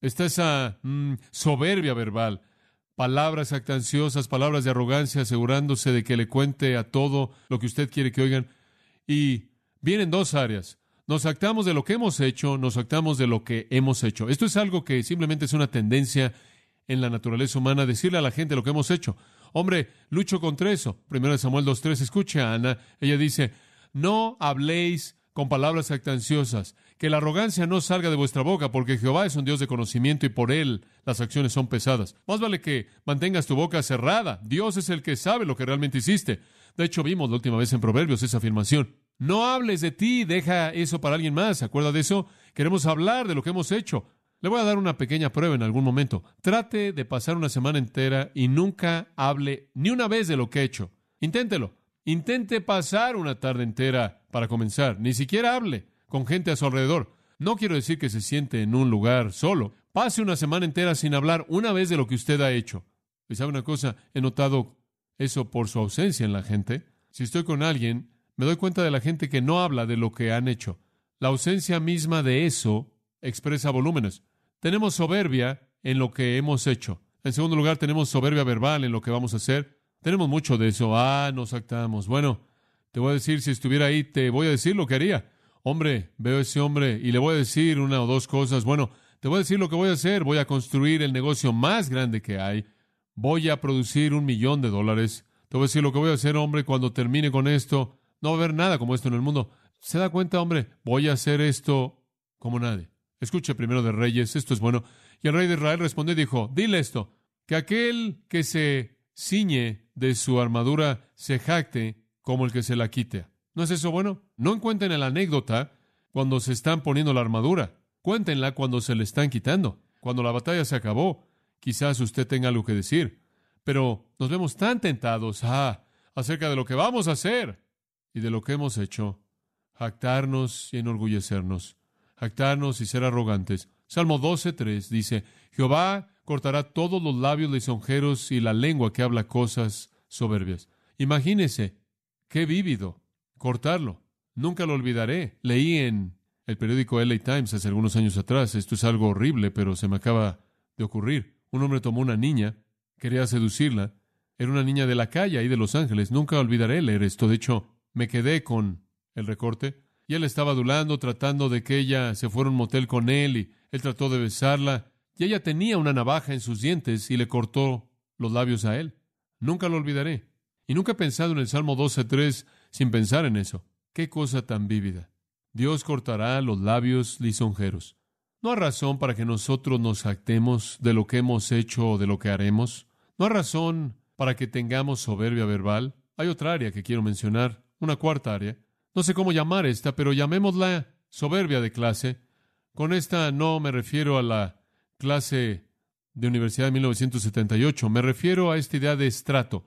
Speaker 2: Está esa soberbia verbal. Palabras actanciosas, palabras de arrogancia, asegurándose de que le cuente a todo lo que usted quiere que oigan. Y vienen dos áreas. Nos jactamos de lo que hemos hecho, nos jactamos de lo que hemos hecho. Esto es algo que simplemente es una tendencia en la naturaleza humana, decirle a la gente lo que hemos hecho. Hombre, lucho contra eso. 1 Samuel 2:3, escuche a Ana. Ella dice, no habléis con palabras actanciosas, que la arrogancia no salga de vuestra boca, porque Jehová es un Dios de conocimiento y por Él las acciones son pesadas. Más vale que mantengas tu boca cerrada. Dios es el que sabe lo que realmente hiciste. De hecho, vimos la última vez en Proverbios esa afirmación. No hables de ti, deja eso para alguien más. ¿Se acuerda de eso? Queremos hablar de lo que hemos hecho. Le voy a dar una pequeña prueba en algún momento. Trate de pasar una semana entera y nunca hable ni una vez de lo que he hecho. Inténtelo. Intente pasar una tarde entera para comenzar. Ni siquiera hable con gente a su alrededor. No quiero decir que se siente en un lugar solo. Pase una semana entera sin hablar una vez de lo que usted ha hecho. ¿Y sabe una cosa? He notado eso por su ausencia en la gente. Si estoy con alguien, me doy cuenta de la gente que no habla de lo que han hecho. La ausencia misma de eso expresa volúmenes. Tenemos soberbia en lo que hemos hecho. En segundo lugar, tenemos soberbia verbal en lo que vamos a hacer. Tenemos mucho de eso. Nos jactamos. Bueno, te voy a decir, si estuviera ahí, te voy a decir lo que haría. Hombre, veo a ese hombre y le voy a decir una o dos cosas. Bueno, te voy a decir lo que voy a hacer. Voy a construir el negocio más grande que hay. Voy a producir $1,000,000. Te voy a decir lo que voy a hacer, hombre, cuando termine con esto. No va a haber nada como esto en el mundo. ¿Se da cuenta, hombre? Voy a hacer esto como nadie. Escuche Primero de Reyes, esto es bueno. Y el rey de Israel respondió y dijo, dile esto, que aquel que se ciñe de su armadura se jacte como el que se la quite. ¿No es eso bueno? No encuentren la anécdota cuando se están poniendo la armadura. Cuéntenla cuando se le están quitando. Cuando la batalla se acabó, quizás usted tenga algo que decir. Pero nos vemos tan tentados acerca de lo que vamos a hacer y de lo que hemos hecho, jactarnos y enorgullecernos, jactarnos y ser arrogantes. Salmo 12:3 dice, Jehová cortará todos los labios lisonjeros y la lengua que habla cosas soberbias. Imagínese, qué vívido, cortarlo. Nunca lo olvidaré. Leí en el periódico LA Times hace algunos años atrás, esto es algo horrible, pero se me acaba de ocurrir. Un hombre tomó una niña, quería seducirla, era una niña de la calle ahí de Los Ángeles. Nunca olvidaré leer esto. De hecho, me quedé con el recorte, y él estaba adulando, tratando de que ella se fuera a un motel con él, y él trató de besarla, y ella tenía una navaja en sus dientes y le cortó los labios a él. Nunca lo olvidaré. Y nunca he pensado en el Salmo 12:3 sin pensar en eso. ¡Qué cosa tan vívida! Dios cortará los labios lisonjeros. No hay razón para que nosotros nos jactemos de lo que hemos hecho o de lo que haremos. No hay razón para que tengamos soberbia verbal. Hay otra área que quiero mencionar, una cuarta área. No sé cómo llamar esta, pero llamémosla soberbia de clase. Con esta no me refiero a la clase de Universidad de 1978. Me refiero a esta idea de estrato.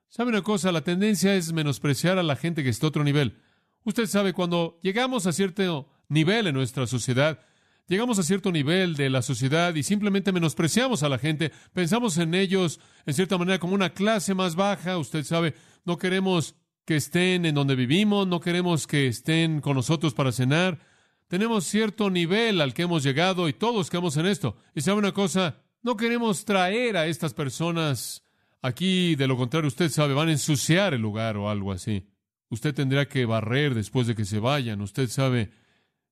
Speaker 2: ¿Sabe una cosa? La tendencia es menospreciar a la gente que está a otro nivel. Usted sabe, cuando llegamos a cierto nivel en nuestra sociedad, llegamos a cierto nivel de la sociedad y simplemente menospreciamos a la gente. Pensamos en ellos, en cierta manera, como una clase más baja. Usted sabe, no queremos que estén en donde vivimos, no queremos que estén con nosotros para cenar. Tenemos cierto nivel al que hemos llegado y todos quedamos en esto. Y sabe una cosa, no queremos traer a estas personas aquí, de lo contrario, usted sabe, van a ensuciar el lugar o algo así. Usted tendrá que barrer después de que se vayan. Usted sabe,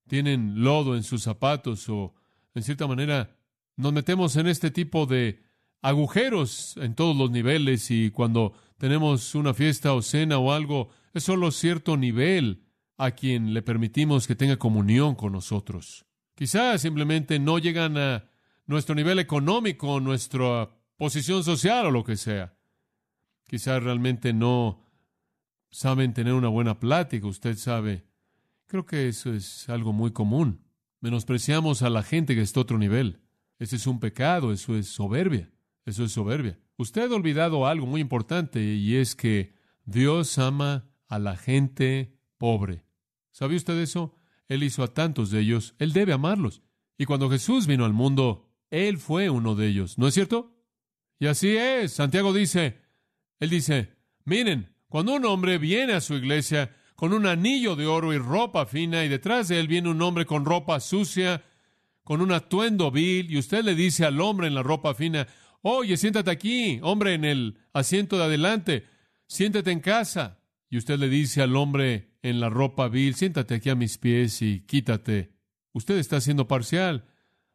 Speaker 2: tienen lodo en sus zapatos o, en cierta manera, nos metemos en este tipo de agujeros en todos los niveles, y cuando tenemos una fiesta o cena o algo, es solo cierto nivel a quien le permitimos que tenga comunión con nosotros. Quizás simplemente no llegan a nuestro nivel económico, nuestra posición social o lo que sea. Quizás realmente no saben tener una buena plática. Usted sabe, Creo que eso es algo muy común. Menospreciamos a la gente que está a otro nivel. Ese es un pecado, eso es soberbia. Eso es soberbia. Usted ha olvidado algo muy importante y es que Dios ama a la gente pobre. ¿Sabe usted eso? Él hizo a tantos de ellos. Él debe amarlos. Y cuando Jesús vino al mundo, Él fue uno de ellos. ¿No es cierto? Y así es. Santiago dice, él dice, miren, cuando un hombre viene a su iglesia con un anillo de oro y ropa fina y detrás de él viene un hombre con ropa sucia, con un atuendo vil, y usted le dice al hombre en la ropa fina, oye, siéntate aquí, hombre, en el asiento de adelante, siéntate en casa. Y usted le dice al hombre en la ropa vil, siéntate aquí a mis pies y quítate. Usted está siendo parcial.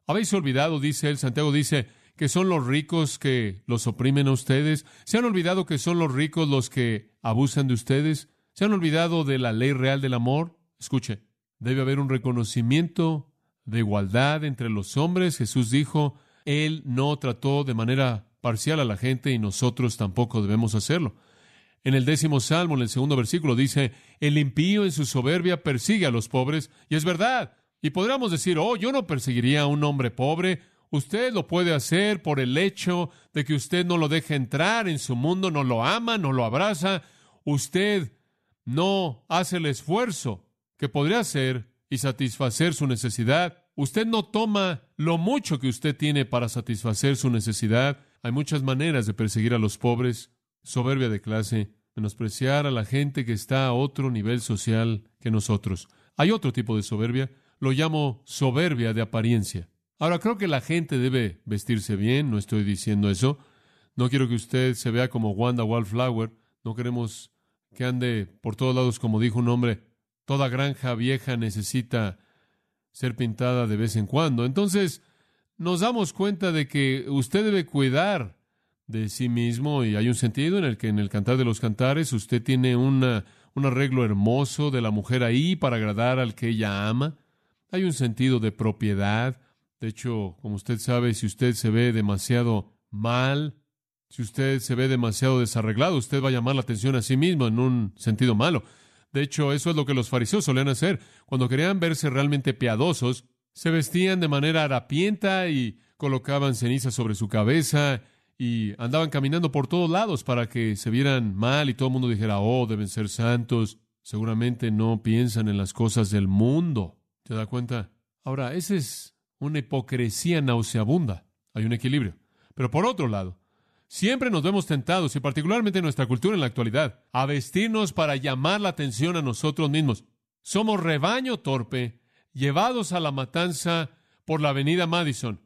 Speaker 2: ¿Habéis olvidado, dice él, Santiago dice, que son los ricos que los oprimen a ustedes? ¿Se han olvidado que son los ricos los que abusan de ustedes? ¿Se han olvidado de la ley real del amor? Escuche, debe haber un reconocimiento de igualdad entre los hombres. Jesús dijo, Él no trató de manera parcial a la gente y nosotros tampoco debemos hacerlo. En el 10º Salmo, en el 2º versículo, dice, el impío en su soberbia persigue a los pobres, y es verdad. Y podríamos decir, yo no perseguiría a un hombre pobre. Usted lo puede hacer por el hecho de que usted no lo deja entrar en su mundo, no lo ama, no lo abraza. Usted no hace el esfuerzo que podría hacer y satisfacer su necesidad. Usted no toma lo mucho que usted tiene para satisfacer su necesidad. Hay muchas maneras de perseguir a los pobres. Soberbia de clase, menospreciar a la gente que está a otro nivel social que nosotros. Hay otro tipo de soberbia, lo llamo soberbia de apariencia. Ahora, creo que la gente debe vestirse bien, no estoy diciendo eso. No quiero que usted se vea como Wanda Wallflower, no queremos que ande por todos lados como dijo un hombre, toda granja vieja necesita ser pintada de vez en cuando. Entonces, nos damos cuenta de que usted debe cuidar de sí mismo, y hay un sentido en el que en el Cantar de los Cantares usted tiene un arreglo hermoso de la mujer ahí para agradar al que ella ama. Hay un sentido de propiedad. De hecho, como usted sabe, si usted se ve demasiado mal, si usted se ve demasiado desarreglado, usted va a llamar la atención a sí mismo en un sentido malo. De hecho, eso es lo que los fariseos solían hacer. Cuando querían verse realmente piadosos, se vestían de manera harapienta y colocaban cenizas sobre su cabeza y andaban caminando por todos lados para que se vieran mal y todo el mundo dijera, deben ser santos. Seguramente no piensan en las cosas del mundo. ¿Se da cuenta? Ahora, esa es una hipocresía nauseabunda. Hay un equilibrio. Pero por otro lado, siempre nos vemos tentados, y particularmente en nuestra cultura en la actualidad, a vestirnos para llamar la atención a nosotros mismos. Somos rebaño torpe, llevados a la matanza por la avenida Madison,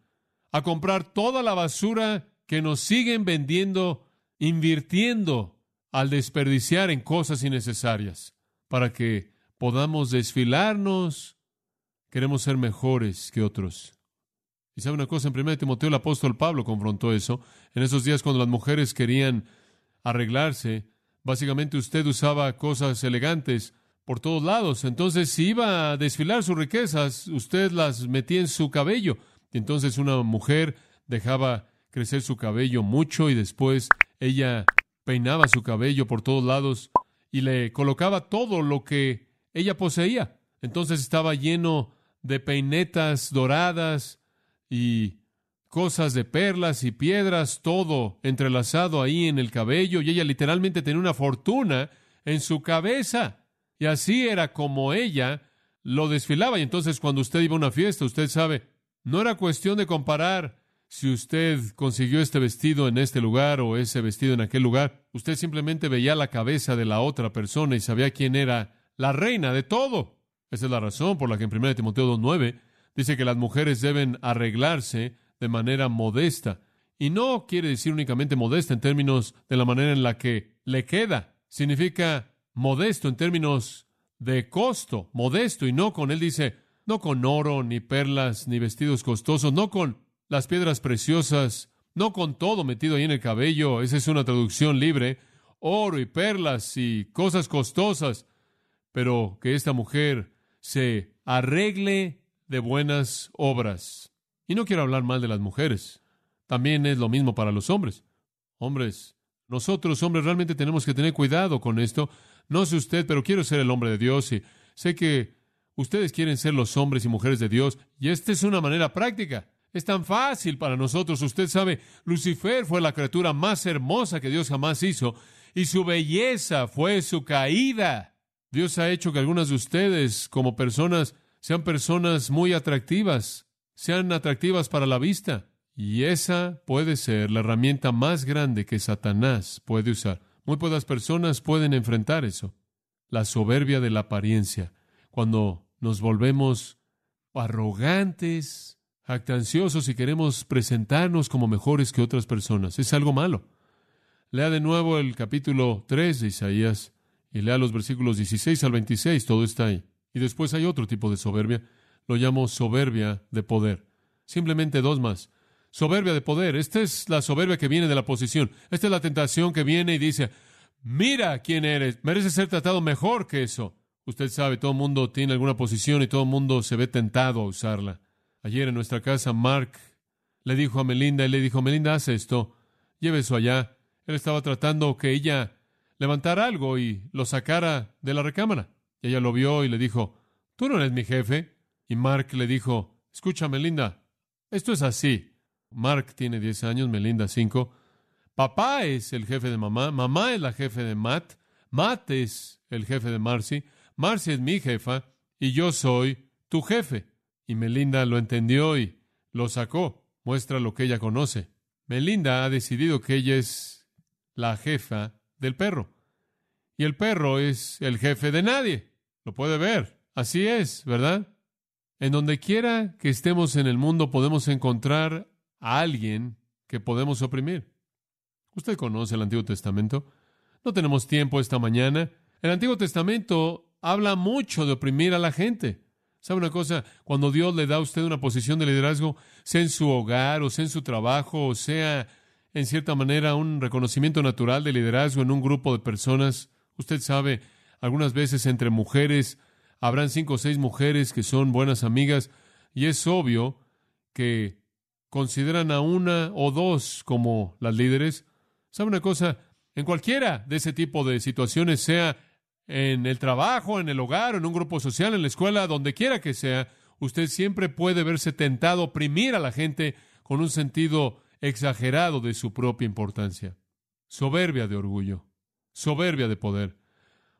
Speaker 2: a comprar toda la basura que nos siguen vendiendo, invirtiendo al desperdiciar en cosas innecesarias, para que podamos desfilarnos. Queremos ser mejores que otros. Y sabe una cosa, en 1 Timoteo el apóstol Pablo confrontó eso. En esos días cuando las mujeres querían arreglarse, básicamente usted usaba cosas elegantes por todos lados. Entonces, si iba a desfilar sus riquezas, usted las metía en su cabello. Y entonces una mujer dejaba crecer su cabello mucho y después ella peinaba su cabello por todos lados y le colocaba todo lo que ella poseía. Entonces estaba lleno de peinetas doradas y cosas de perlas y piedras, todo entrelazado ahí en el cabello, y ella literalmente tenía una fortuna en su cabeza. Y así era como ella lo desfilaba. Y entonces cuando usted iba a una fiesta, usted sabe, no era cuestión de comparar si usted consiguió este vestido en este lugar o ese vestido en aquel lugar. Usted simplemente veía la cabeza de la otra persona y sabía quién era la reina de todo. Esa es la razón por la que en 1 Timoteo 2:9 dice que las mujeres deben arreglarse de manera modesta. Y no quiere decir únicamente modesta en términos de la manera en la que le queda. Significa modesto en términos de costo, modesto, y no con, él dice, no con oro, ni perlas, ni vestidos costosos, no con las piedras preciosas, no con todo metido ahí en el cabello. Esa es una traducción libre, oro y perlas y cosas costosas, pero que esta mujer se arregle de buenas obras. Y no quiero hablar mal de las mujeres. También es lo mismo para los hombres. Hombres, nosotros hombres realmente tenemos que tener cuidado con esto. No sé usted, pero quiero ser el hombre de Dios y sé que Ustedes quieren ser los hombres y mujeres de Dios, y esta es una manera práctica. Es tan fácil para nosotros. Usted sabe, Lucifer fue la criatura más hermosa que Dios jamás hizo, y su belleza fue su caída. Dios ha hecho que algunas de ustedes, como personas, sean personas muy atractivas, sean atractivas para la vista. Y esa puede ser la herramienta más grande que Satanás puede usar. Muy pocas personas pueden enfrentar eso. La soberbia de la apariencia. Cuando nos volvemos arrogantes, jactanciosos y queremos presentarnos como mejores que otras personas. Es algo malo. Lea de nuevo el capítulo 3 de Isaías y lea los versículos 16 al 26. Todo está ahí. Y después hay otro tipo de soberbia. Lo llamo soberbia de poder. Simplemente dos más. Soberbia de poder. Esta es la soberbia que viene de la posición. Esta es la tentación que viene y dice, mira quién eres. Mereces ser tratado mejor que eso. Usted sabe, todo el mundo tiene alguna posición y todo el mundo se ve tentado a usarla. Ayer en nuestra casa, Mark le dijo a Melinda, Melinda, haz esto, lleve eso allá. Él estaba tratando que ella levantara algo y lo sacara de la recámara. Y ella lo vio y le dijo, tú no eres mi jefe. Y Mark le dijo, escucha, Melinda, esto es así. Mark tiene 10 años, Melinda 5. Papá es el jefe de mamá, mamá es la jefe de Matt, Matt es el jefe de Marcy, Marcy es mi jefa y yo soy tu jefe. Y Melinda lo entendió y lo sacó. Muestra lo que ella conoce. Melinda ha decidido que ella es la jefa del perro. Y el perro es el jefe de nadie. Lo puede ver. Así es, ¿verdad? En donde quiera que estemos en el mundo podemos encontrar a alguien que podemos oprimir. Usted conoce el Antiguo Testamento. No tenemos tiempo esta mañana. El Antiguo Testamento habla mucho de oprimir a la gente. ¿Sabe una cosa? Cuando Dios le da a usted una posición de liderazgo, sea en su hogar, o sea en su trabajo, o sea en cierta manera un reconocimiento natural de liderazgo en un grupo de personas, usted sabe, algunas veces entre mujeres, habrán 5 o 6 mujeres que son buenas amigas, y es obvio que consideran a una o dos como las líderes. ¿Sabe una cosa? En cualquiera de ese tipo de situaciones, sea en el trabajo, en el hogar, en un grupo social, en la escuela, donde quiera que sea, usted siempre puede verse tentado a oprimir a la gente con un sentido exagerado de su propia importancia. Soberbia de orgullo, soberbia de poder,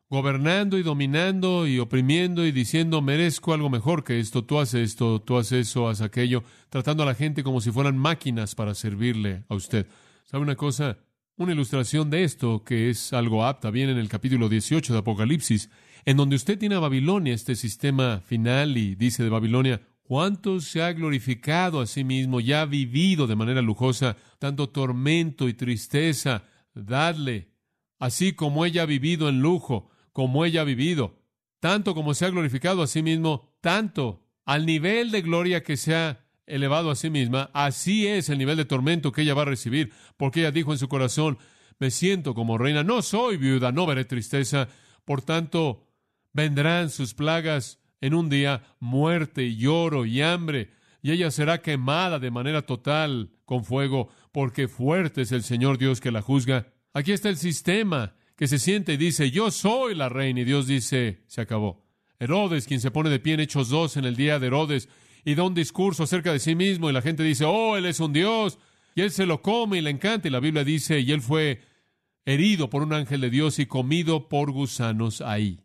Speaker 2: gobernando y dominando y oprimiendo y diciendo, merezco algo mejor que esto, tú haces esto, tú haces eso, haz aquello, tratando a la gente como si fueran máquinas para servirle a usted. ¿Sabe una cosa? Una ilustración de esto, que es algo apta, viene en el capítulo 18 de Apocalipsis, en donde usted tiene a Babilonia, este sistema final, y dice de Babilonia, ¿cuánto se ha glorificado a sí mismo y ha vivido de manera lujosa tanto tormento y tristeza? Dadle, así como ella ha vivido en lujo, como ella ha vivido, tanto como se ha glorificado a sí mismo, tanto al nivel de gloria que se ha elevado a sí misma, así es el nivel de tormento que ella va a recibir, porque ella dijo en su corazón, me siento como reina, no soy viuda, no veré tristeza, por tanto, vendrán sus plagas en un día, muerte y lloro y hambre, y ella será quemada de manera total con fuego, porque fuerte es el Señor Dios que la juzga. Aquí está el sistema que se siente y dice, yo soy la reina, y Dios dice, se acabó. Herodes, quien se pone de pie en Hechos 2 en el día de Herodes, y da un discurso acerca de sí mismo, y la gente dice, oh, él es un Dios, y él se lo come y le encanta, y la Biblia dice, y él fue herido por un ángel de Dios y comido por gusanos ahí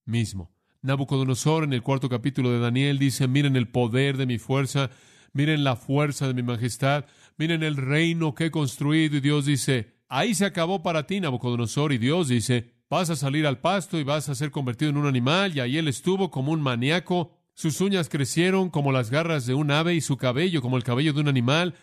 Speaker 2: mismo. Nabucodonosor, en el 4º capítulo de Daniel, dice, miren el poder de mi fuerza, miren la fuerza de mi majestad, miren el reino que he construido, y Dios dice, ahí se acabó para ti, Nabucodonosor, y Dios dice, vas a salir al pasto y vas a ser convertido en un animal, y ahí él estuvo como un maníaco. Sus uñas crecieron como las garras de un ave y su cabello como el cabello de un animal,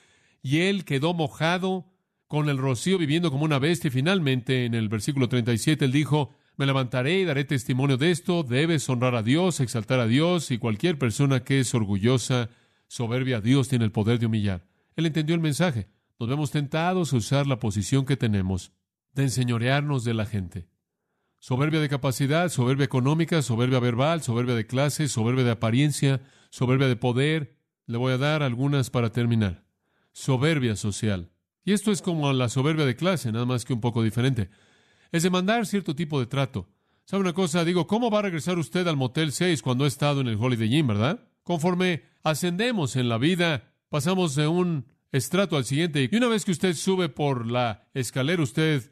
Speaker 2: y él quedó mojado con el rocío viviendo como una bestia. Y finalmente, en el versículo 37, él dijo, me levantaré y daré testimonio de esto, debes honrar a Dios, exaltar a Dios, y cualquier persona que es orgullosa, soberbia, Dios tiene el poder de humillar. Él entendió el mensaje. Nos vemos tentados a usar la posición que tenemos de enseñorearnos de la gente. Soberbia de capacidad, soberbia económica, soberbia verbal, soberbia de clase, soberbia de apariencia, soberbia de poder. Le voy a dar algunas para terminar. Soberbia social. Y esto es como la soberbia de clase, nada más que un poco diferente. Es demandar cierto tipo de trato. ¿Sabe una cosa? Digo, ¿cómo va a regresar usted al Motel 6 cuando ha estado en el Holiday Inn, verdad? Conforme ascendemos en la vida, pasamos de un estrato al siguiente. Y una vez que usted sube por la escalera, usted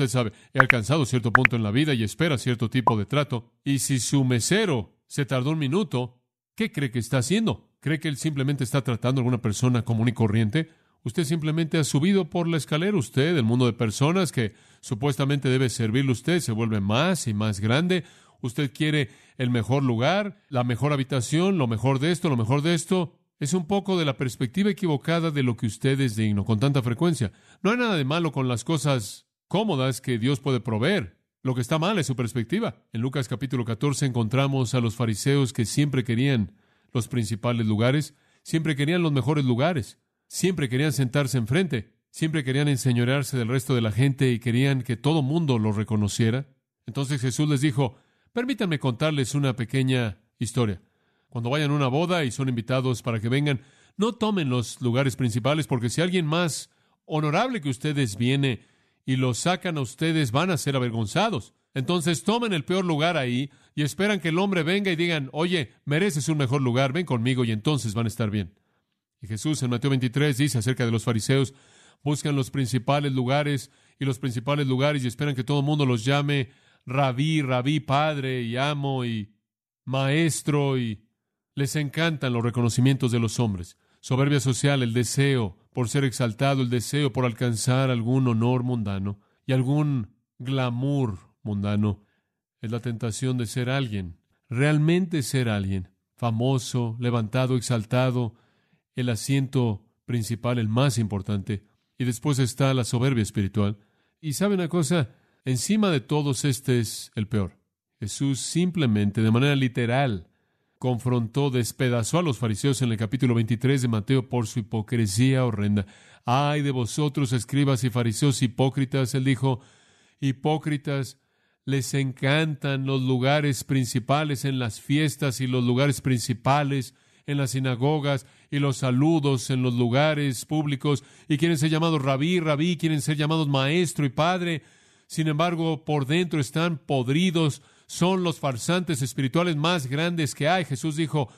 Speaker 2: sabe, he alcanzado cierto punto en la vida y espera cierto tipo de trato. Y si su mesero se tardó un minuto, ¿qué cree que está haciendo? ¿Cree que él simplemente está tratando a alguna persona común y corriente? Usted simplemente ha subido por la escalera. Usted, el mundo de personas que supuestamente debe servirle a usted, se vuelve más y más grande. Usted quiere el mejor lugar, la mejor habitación, lo mejor de esto, lo mejor de esto. Es un poco de la perspectiva equivocada de lo que usted es digno con tanta frecuencia. No hay nada de malo con las cosas cómodas que Dios puede proveer. Lo que está mal es su perspectiva. En Lucas capítulo 14 encontramos a los fariseos que siempre querían los principales lugares, siempre querían los mejores lugares, siempre querían sentarse enfrente, siempre querían enseñorearse del resto de la gente y querían que todo mundo los reconociera. Entonces Jesús les dijo, permítanme contarles una pequeña historia. Cuando vayan a una boda y son invitados para que vengan, no tomen los lugares principales, porque si alguien más honorable que ustedes viene y los sacan a ustedes, van a ser avergonzados. Entonces tomen el peor lugar ahí y esperan que el hombre venga y digan, oye, mereces un mejor lugar, ven conmigo, y entonces van a estar bien. Y Jesús en Mateo 23 dice acerca de los fariseos, buscan los principales lugares y esperan que todo el mundo los llame rabí, rabí, padre y amo y maestro, y les encantan los reconocimientos de los hombres. Soberbia social, el deseo por ser exaltado, el deseo por alcanzar algún honor mundano y algún glamour mundano. Es la tentación de ser alguien, realmente ser alguien, famoso, levantado, exaltado, el asiento principal, el más importante. Y después está la soberbia espiritual. Y ¿sabe una cosa? Encima de todos este es el peor. Jesús simplemente, de manera literal, confrontó, despedazó a los fariseos en el capítulo 23 de Mateo por su hipocresía horrenda. ¡Ay de vosotros, escribas y fariseos hipócritas! Él dijo, hipócritas, les encantan los lugares principales en las fiestas y los lugares principales en las sinagogas y los saludos en los lugares públicos, y quieren ser llamados rabí, rabí, quieren ser llamados maestro y padre. Sin embargo, por dentro están podridos, son los farsantes espirituales más grandes que hay. Jesús dijo,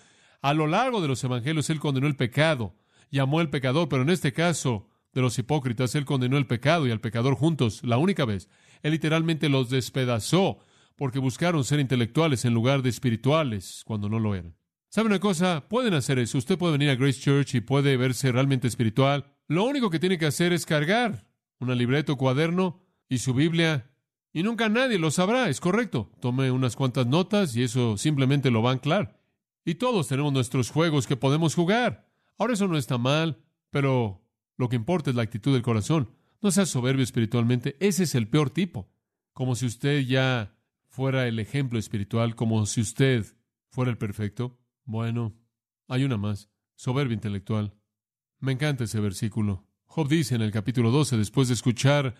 Speaker 2: a lo largo de los evangelios, Él condenó el pecado y amó al pecador, pero en este caso de los hipócritas, Él condenó el pecado y al pecador juntos, la única vez. Él literalmente los despedazó porque buscaron ser intelectuales en lugar de espirituales cuando no lo eran. ¿Sabe una cosa? Pueden hacer eso. Usted puede venir a Grace Church y puede verse realmente espiritual. Lo único que tiene que hacer es cargar una libreta o cuaderno y su Biblia, y nunca nadie lo sabrá. Es correcto. Tome unas cuantas notas y eso simplemente lo va a anclar. Y todos tenemos nuestros juegos que podemos jugar. Ahora, eso no está mal, pero lo que importa es la actitud del corazón. No sea soberbio espiritualmente. Ese es el peor tipo. Como si usted ya fuera el ejemplo espiritual, como si usted fuera el perfecto. Bueno, hay una más. Soberbia intelectual. Me encanta ese versículo. Job dice en el capítulo 12, después de escuchar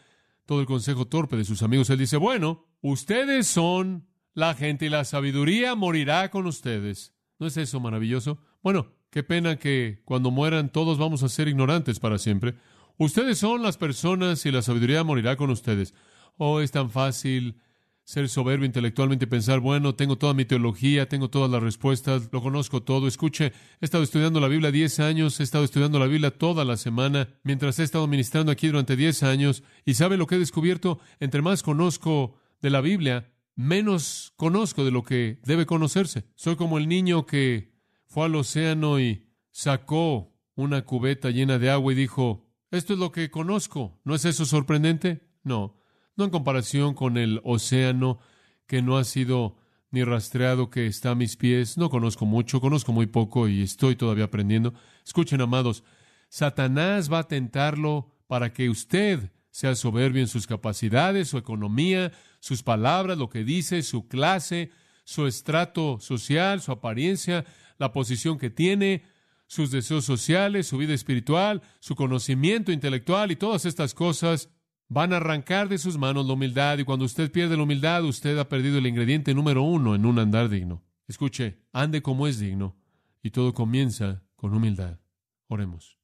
Speaker 2: todo el consejo torpe de sus amigos, él dice, bueno, ustedes son la gente y la sabiduría morirá con ustedes. ¿No es eso maravilloso? Bueno, qué pena que cuando mueran todos vamos a ser ignorantes para siempre. Ustedes son las personas y la sabiduría morirá con ustedes. Oh, es tan fácil ser soberbio intelectualmente y pensar, bueno, tengo toda mi teología, tengo todas las respuestas, lo conozco todo. Escuche, he estado estudiando la Biblia 10 años, he estado estudiando la Biblia toda la semana, mientras he estado ministrando aquí durante 10 años, y ¿sabe lo que he descubierto? Entre más conozco de la Biblia, menos conozco de lo que debe conocerse. Soy como el niño que fue al océano y sacó una cubeta llena de agua y dijo, esto es lo que conozco. ¿No es eso sorprendente? No. No en comparación con el océano que no ha sido ni rastreado, que está a mis pies. No conozco mucho, conozco muy poco y estoy todavía aprendiendo. Escuchen, amados, Satanás va a tentarlo para que usted sea soberbio en sus capacidades, su economía, sus palabras, lo que dice, su clase, su estrato social, su apariencia, la posición que tiene, sus deseos sociales, su vida espiritual, su conocimiento intelectual, y todas estas cosas van a arrancar de sus manos la humildad, y cuando usted pierde la humildad, usted ha perdido el ingrediente número 1 en un andar digno. Escuche, ande como es digno, y todo comienza con humildad. Oremos.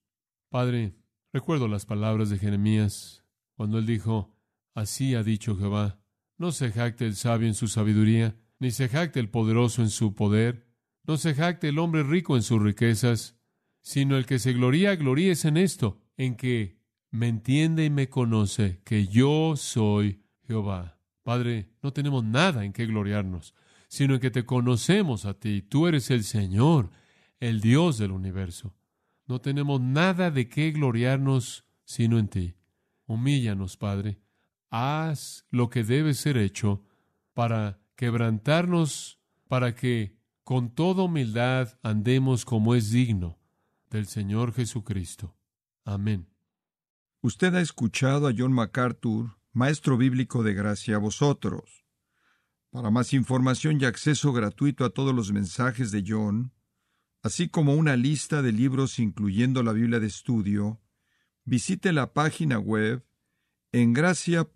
Speaker 2: Padre, recuerdo las palabras de Jeremías cuando él dijo, así ha dicho Jehová, No se jacte el sabio en su sabiduría, ni se jacte el poderoso en su poder, no se jacte el hombre rico en sus riquezas, sino el que se gloríese en esto, en que me entiende y me conoce, que yo soy Jehová. Padre, no tenemos nada en que gloriarnos, sino en que te conocemos a ti. Tú eres el Señor, el Dios del universo. No tenemos nada de qué gloriarnos sino en ti. Humíllanos, Padre. Haz lo que debe ser hecho para quebrantarnos, para que con toda humildad andemos como es digno del Señor Jesucristo. Amén.
Speaker 1: Usted ha escuchado a John MacArthur, maestro bíblico de gracia a vosotros. Para más información y acceso gratuito a todos los mensajes de John, así como una lista de libros incluyendo la Biblia de estudio, visite la página web en gracia.org.